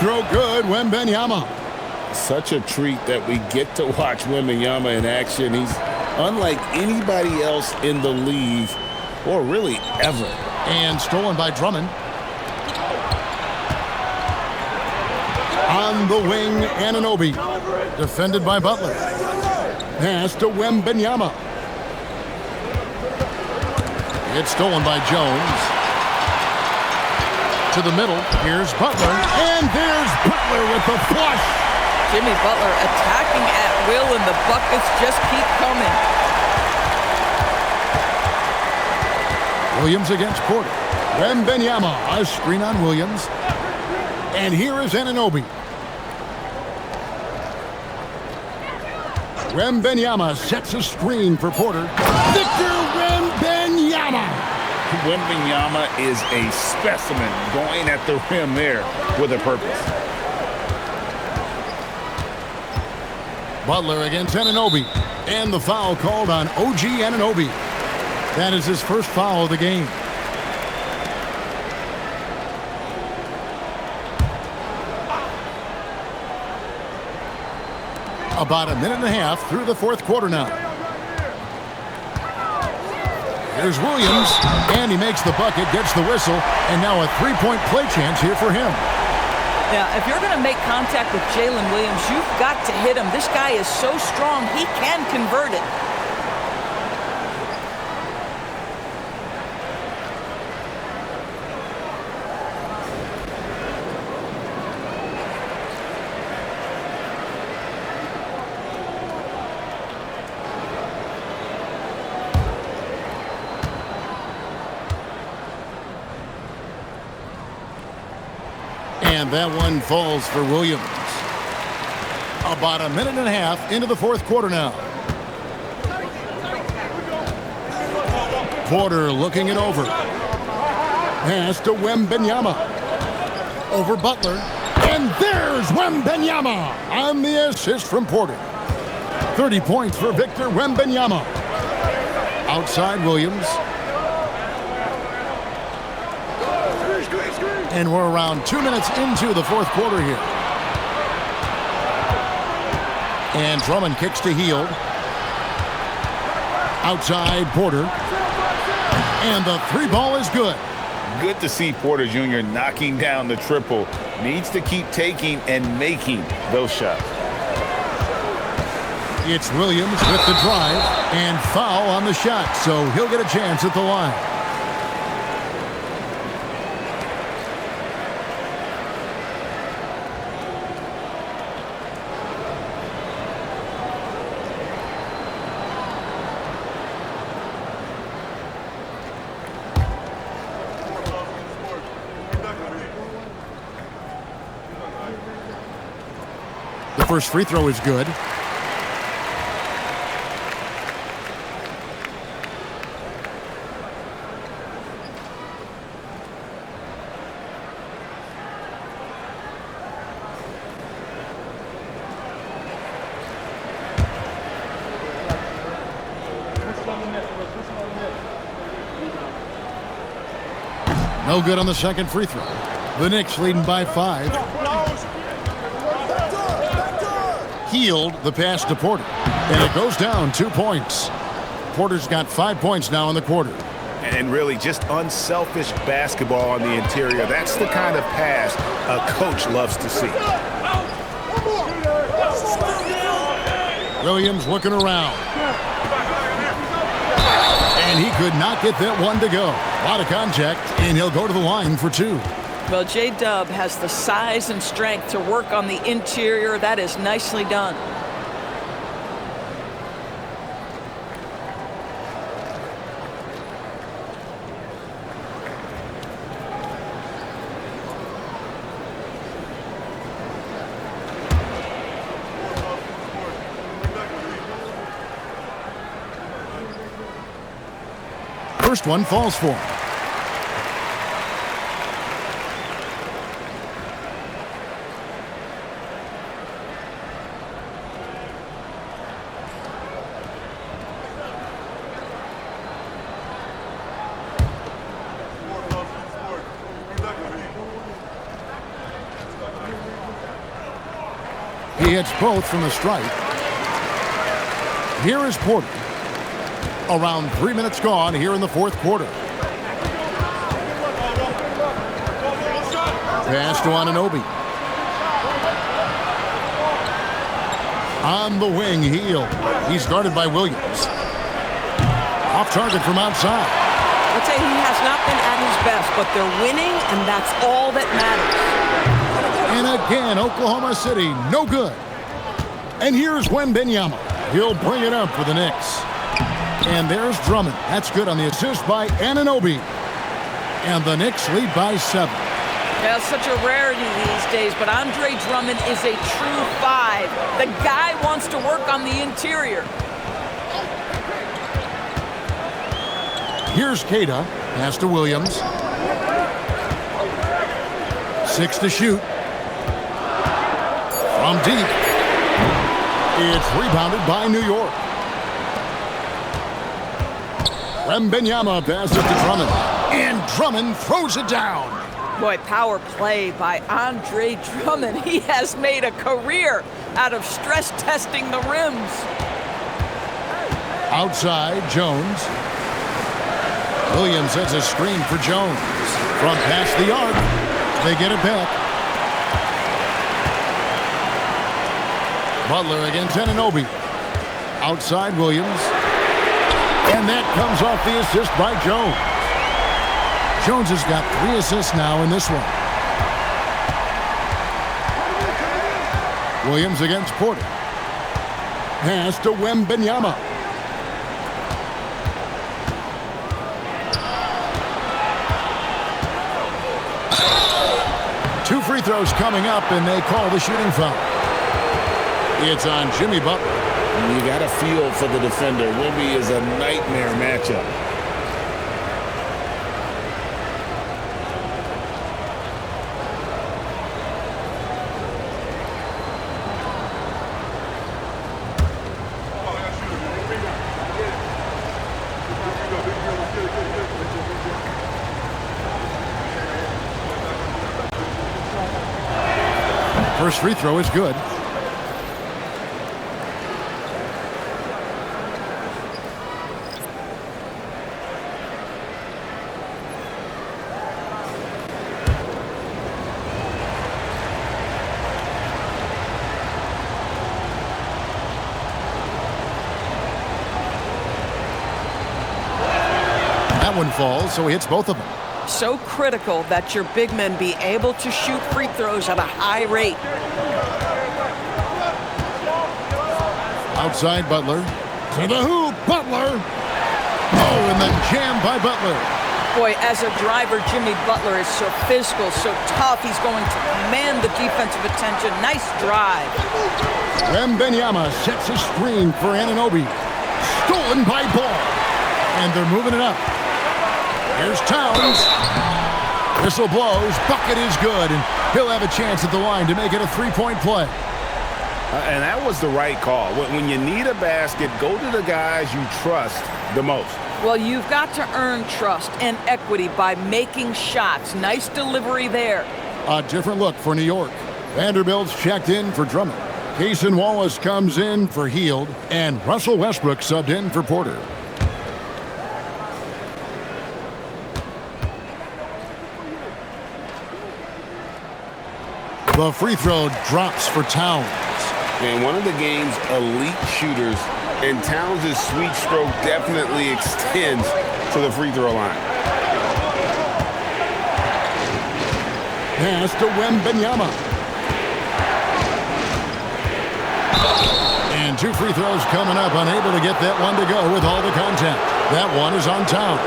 Throw good, Wembanyama. Such a treat that we get to watch Wembanyama in action. He's unlike anybody else in the league, or really ever. And stolen by Drummond. On the wing, Anunoby. Defended by Butler. Pass to Wembanyama. It's stolen by Jones. To the middle, here's Butler, and there's Butler with the flush. Jimmy Butler attacking at will, and the buckets just keep coming. Williams against Porter. Wembanyama, a screen on Williams. And here is Anunoby. Wembanyama sets a screen for Porter. Victor Wembanyama. Wembanyama is a specimen, going at the rim there with a purpose. Butler against Anunoby. And the foul called on OG Anunoby. That is his first foul of the game. About a minute and a half through the fourth quarter now. Here's Williams, and he makes the bucket, gets the whistle, and now a three-point play chance here for him. Yeah, if you're going to make contact with Jalen Williams, you've got to hit him. This guy is so strong, he can convert it. And that one falls for Williams. About a minute and a half into the fourth quarter now. Porter looking it over. Pass to Wembanyama. Over Butler. And there's Wembanyama on the assist from Porter. 30 points for Victor Wembanyama. Outside Williams. And we're around 2 minutes into the fourth quarter here. And Drummond kicks to Hield. Outside Porter. And the three ball is good. Good to see Porter Jr. knocking down the triple. Needs to keep taking and making those shots. It's Williams with the drive and foul on the shot, so he'll get a chance at the line. The first free throw is good. No good on the second free throw. The Knicks leading by 5. Healed the pass to Porter, and it goes down 2 points. Porter's got 5 points now in the quarter. And really just unselfish basketball on the interior. That's the kind of pass a coach loves to see. Williams looking around. And he could not get that one to go. A lot of contact, and he'll go to the line for 2. Well, J-Dub has the size and strength to work on the interior. That is nicely done. First one falls for him. He hits both from the stripe. Here is Porter. Around 3 minutes gone here in the fourth quarter. Pass to Anunoby. On the wing, Heel. He's guarded by Williams. Off target from outside. I'd say he has not been at his best, but they're winning, and that's all that matters. And again, Oklahoma City, no good. And here's Wembanyama. He'll bring it up for the Knicks. And there's Drummond. That's good on the assist by Anunoby. And the Knicks lead by 7. Yeah, it's such a rarity these days, but Andre Drummond is a true 5. The guy wants to work on the interior. Here's Keita. Pass to Williams. 6 to shoot. From deep. It's rebounded by New York. Wembanyama passes it to Drummond. And Drummond throws it down. Boy, power play by Andre Drummond. He has made a career out of stress testing the rims. Outside, Jones. Williams sets a screen for Jones. From past the arc. They get it back. Butler against Anunoby. Outside, Williams. And that comes off the assist by Jones. Jones has got 3 assists now in this one. Williams against Porter. Pass to Wembanyama. Two free throws coming up, and they call the shooting foul. It's on Jimmy Butler. And you got a feel for the defender. Wemby is a nightmare matchup. First free throw is good. That one falls, so he hits both of them. So critical that your big men be able to shoot free throws at a high rate. Outside Butler. To the hoop, Butler. Oh, and the jam by Butler. Boy, as a driver, Jimmy Butler is so physical, so tough. He's going to command the defensive attention. Nice drive. Wembanyama sets a screen for Anunoby. Stolen by Ball. And they're moving it up. Here's Towns. Whistle blows. Bucket is good. And he'll have a chance at the line to make it a three-point play. And that was the right call. When you need a basket, go to the guys you trust the most. Well, you've got to earn trust and equity by making shots. Nice delivery there. A different look for New York. Vanderbilt's checked in for Drummond. Cason Wallace comes in for Hield. And Russell Westbrook subbed in for Porter. The free throw drops for Towns. And one of the game's elite shooters, and Towns' sweet stroke definitely extends to the free throw line. Pass to Wembanyama. And two free throws coming up, unable to get that one to go with all the contact. That one is on Towns.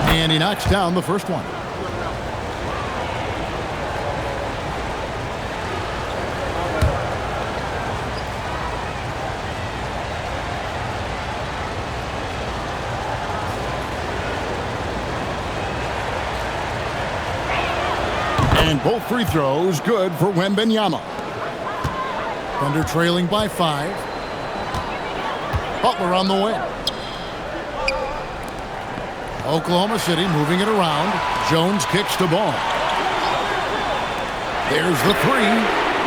And he knocks down the first one. And both free throws good for Wembanyama. Thunder trailing by 5. Butler on the wing. Oklahoma City moving it around. Jones kicks the ball. There's the three.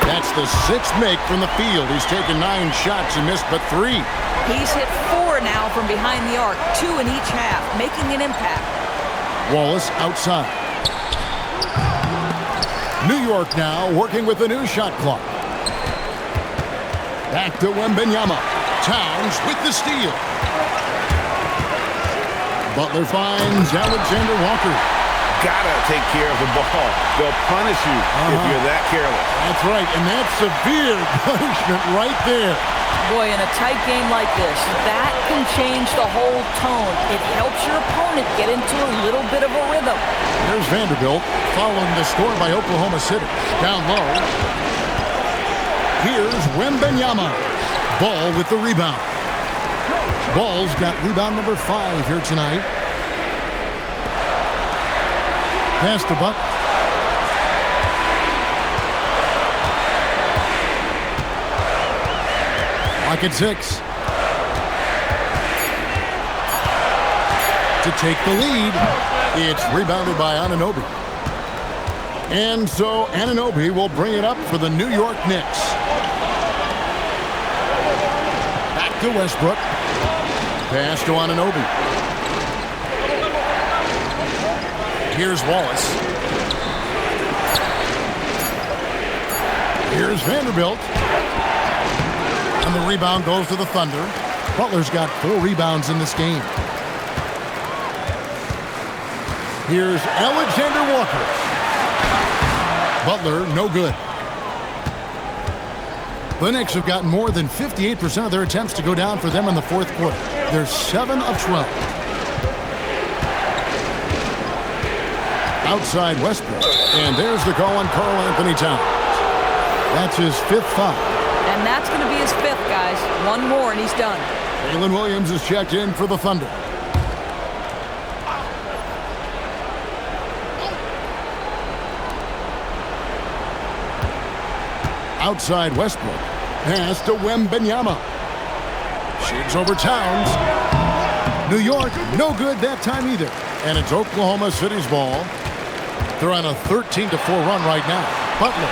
That's the 6th make from the field. He's taken 9 shots and missed but 3. He's hit 4 now from behind the arc, 2 in each half, making an impact. Wallace outside. New York now working with the new shot clock. Back to Wembanyama. Towns with the steal. Butler finds Alexander Walker. Gotta take care of the ball. They'll punish you if you're that careless. That's right, and that's severe punishment right there. Boy, in a tight game like this, that can change the whole tone. It helps your opponent get into a little bit of a rhythm. Here's Vanderbilt following the score by Oklahoma City. Down low. Here's Wembanyama. Ball with the rebound. Ball's got rebound number 5 here tonight. Pass to Buck. Lock at 6. To take the lead. It's rebounded by Anunoby. And so Anunoby will bring it up for the New York Knicks. Back to Westbrook. Pass to Anunoby. Here's Wallace. Here's Vanderbilt. And the rebound goes to the Thunder. Butler's got 4 rebounds in this game. Here's Alexander Walker. Butler, no good. The Knicks have gotten more than 58% of their attempts to go down for them in the fourth quarter. They're 7 of 12. Outside Westbrook. And there's the call on Karl Anthony Towns. That's his 5th foul. And that's going to be his 5th, guys. 1 more and he's done. Jalen Williams is checked in for the Thunder. Outside Westbrook. Pass to Wembanyama. Shoots over Towns. New York, no good that time either. And it's Oklahoma City's ball. They're on a 13-4 run right now. Butler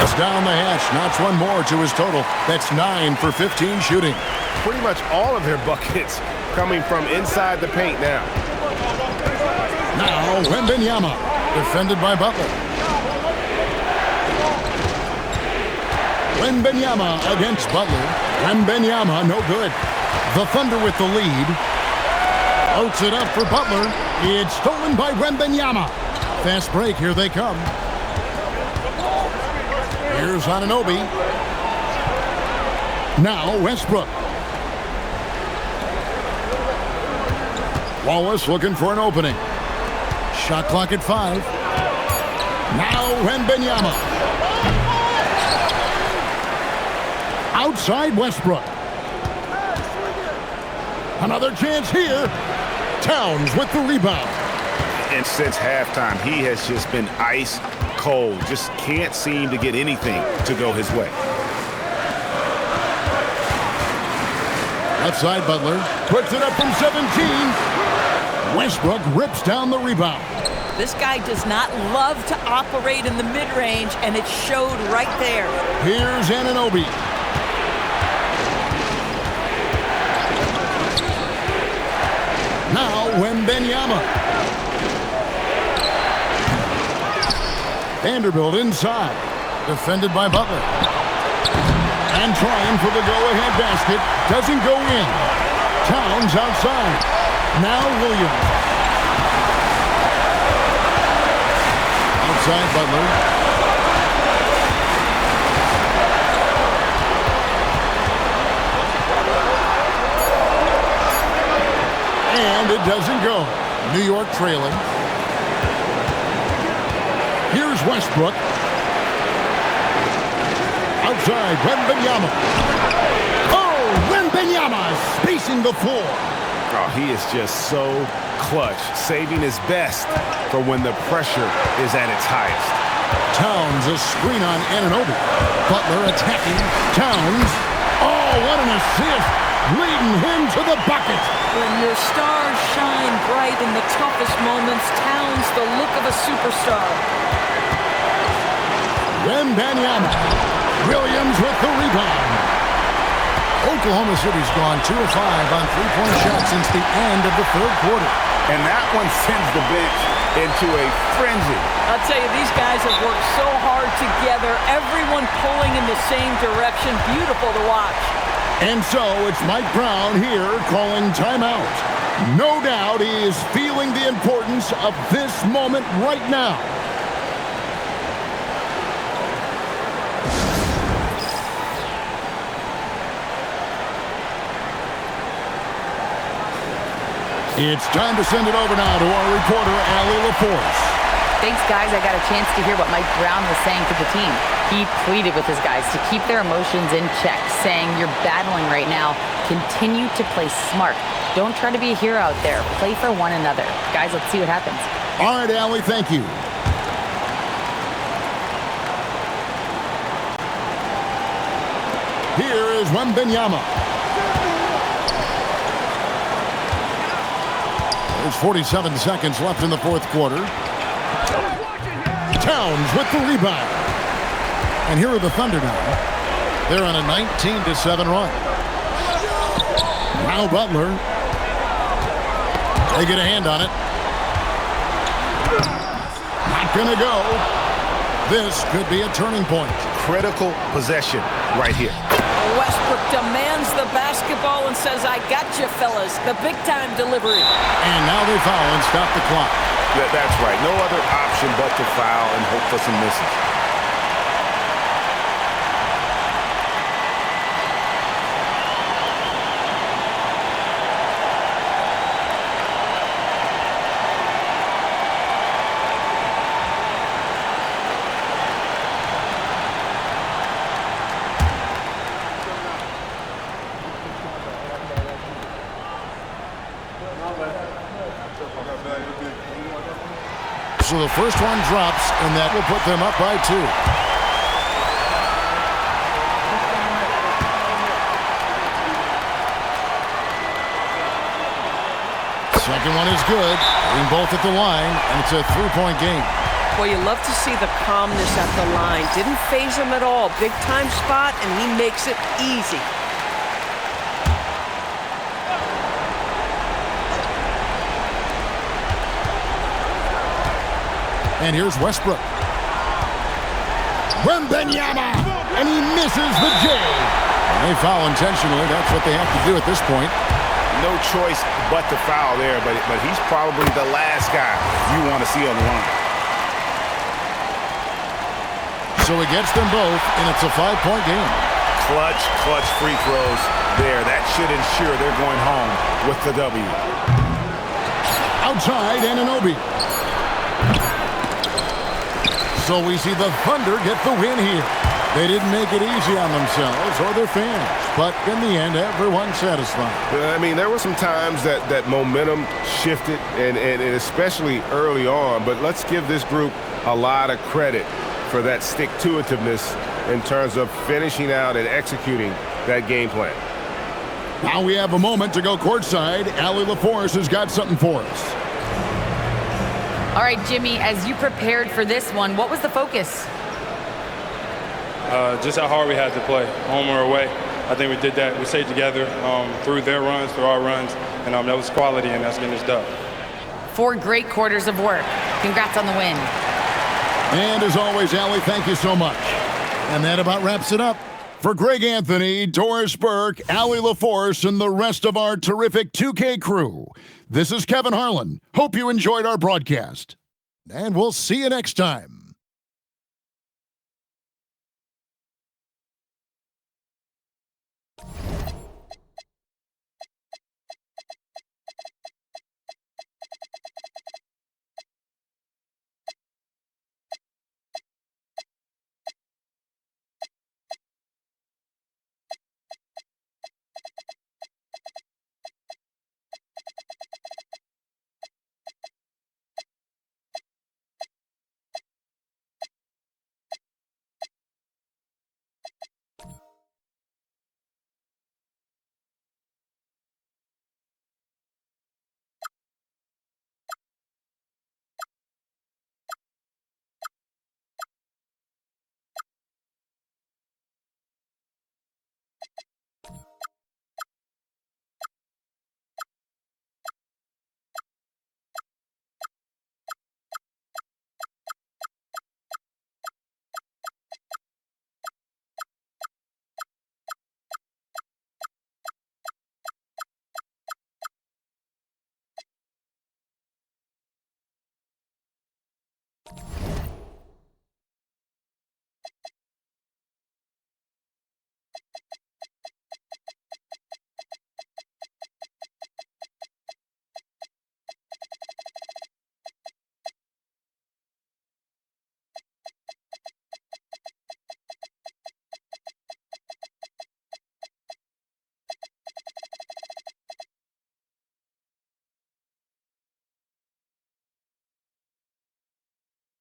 is down the hash, knocks one more to his total. That's 9 for 15 shooting. Pretty much all of their buckets coming from inside the paint now. Now Wembanyama, defended by Butler. Wembanyama against Butler. Wembanyama, no good. The Thunder with the lead. Outs it up for Butler. It's stolen by Wembanyama. Fast break, here they come. Here's Anunoby. Now Westbrook. Wallace looking for an opening. Shot clock at 5. Now Wembanyama. Outside Westbrook. Another chance here. Towns with the rebound. And since halftime, he has just been ice cold. Just can't seem to get anything to go his way. Outside Butler. Puts it up from 17. Westbrook rips down the rebound. This guy does not love to operate in the mid-range, and it showed right there. Here's Anunoby. Now Wembanyama. Vanderbilt inside. Defended by Butler. And trying for the go-ahead basket. Doesn't go in. Towns outside. Now Williams. Outside Butler. And it doesn't go. New York trailing. Here's Westbrook. Outside, Wembanyama. Oh, Wembanyama spacing the floor. Oh, he is just so clutch, saving his best for when the pressure is at its highest. Towns a screen on Anunoby. Butler attacking. Towns. Oh, what an assist. Leading him to the bucket. When your stars shine bright in the toughest moments, Towns the look of a superstar. Wembanyama. Williams with the rebound. Oklahoma City's gone 2 of 5 on three-point shots since the end of the third quarter. And that one sends the bench into a frenzy. I'll tell you, these guys have worked so hard together, everyone pulling in the same direction. Beautiful to watch. And so it's Mike Brown here calling timeout. No doubt he is feeling the importance of this moment right now. It's time to send it over now to our reporter, Allie LaForce. Thanks, guys. I got a chance to hear what Mike Brown was saying to the team. He pleaded with his guys to keep their emotions in check, saying, "You're battling right now. Continue to play smart. Don't try to be a hero out there. Play for one another." Guys, let's see what happens. All right, Allie, thank you. Here is Wembanyama. There's 47 seconds left in the fourth quarter. Towns with the rebound. And here are the Thunder now. They're on a 19-7 run. Now Butler. They get a hand on it. Not gonna go. This could be a turning point. Critical possession right here. Westbrook demands the basketball and says, "I got you, fellas." The big-time delivery. And now they foul and stop the clock. That's right. No other option but to foul and hope for some misses. So the first one drops, and that will put them up by 2. Second one is good. Hitting both at the line, and it's a 3-point game. Boy, you love to see the calmness at the line. Didn't phase him at all. Big time spot, and he makes it easy. And here's Westbrook. Wembanyama, and he misses the J. They foul intentionally. That's what they have to do at this point. No choice but to foul there, but he's probably the last guy you want to see on the line. So he gets them both, and it's a 5-point game. Clutch free throws there. That should ensure they're going home with the W. Outside, Anunoby. So we see the Thunder get the win here. They didn't make it easy on themselves or their fans, but in the end, everyone's satisfied. I mean, there were some times that momentum shifted, and especially early on, but let's give this group a lot of credit for that stick-to-itiveness in terms of finishing out and executing that game plan. Now we have a moment to go courtside. Allie LaForce has got something for us. All right, Jimmy, as you prepared for this one, what was the focus? Just how hard we had to play, home or away. I think we did that. We stayed together through their runs, through our runs, and that was quality, and that's getting us done. 4 great quarters of work. Congrats on the win. And as always, Allie, thank you so much. And that about wraps it up. For Greg Anthony, Doris Burke, Allie LaForce, and the rest of our terrific 2K crew, this is Kevin Harlan. Hope you enjoyed our broadcast. And we'll see you next time.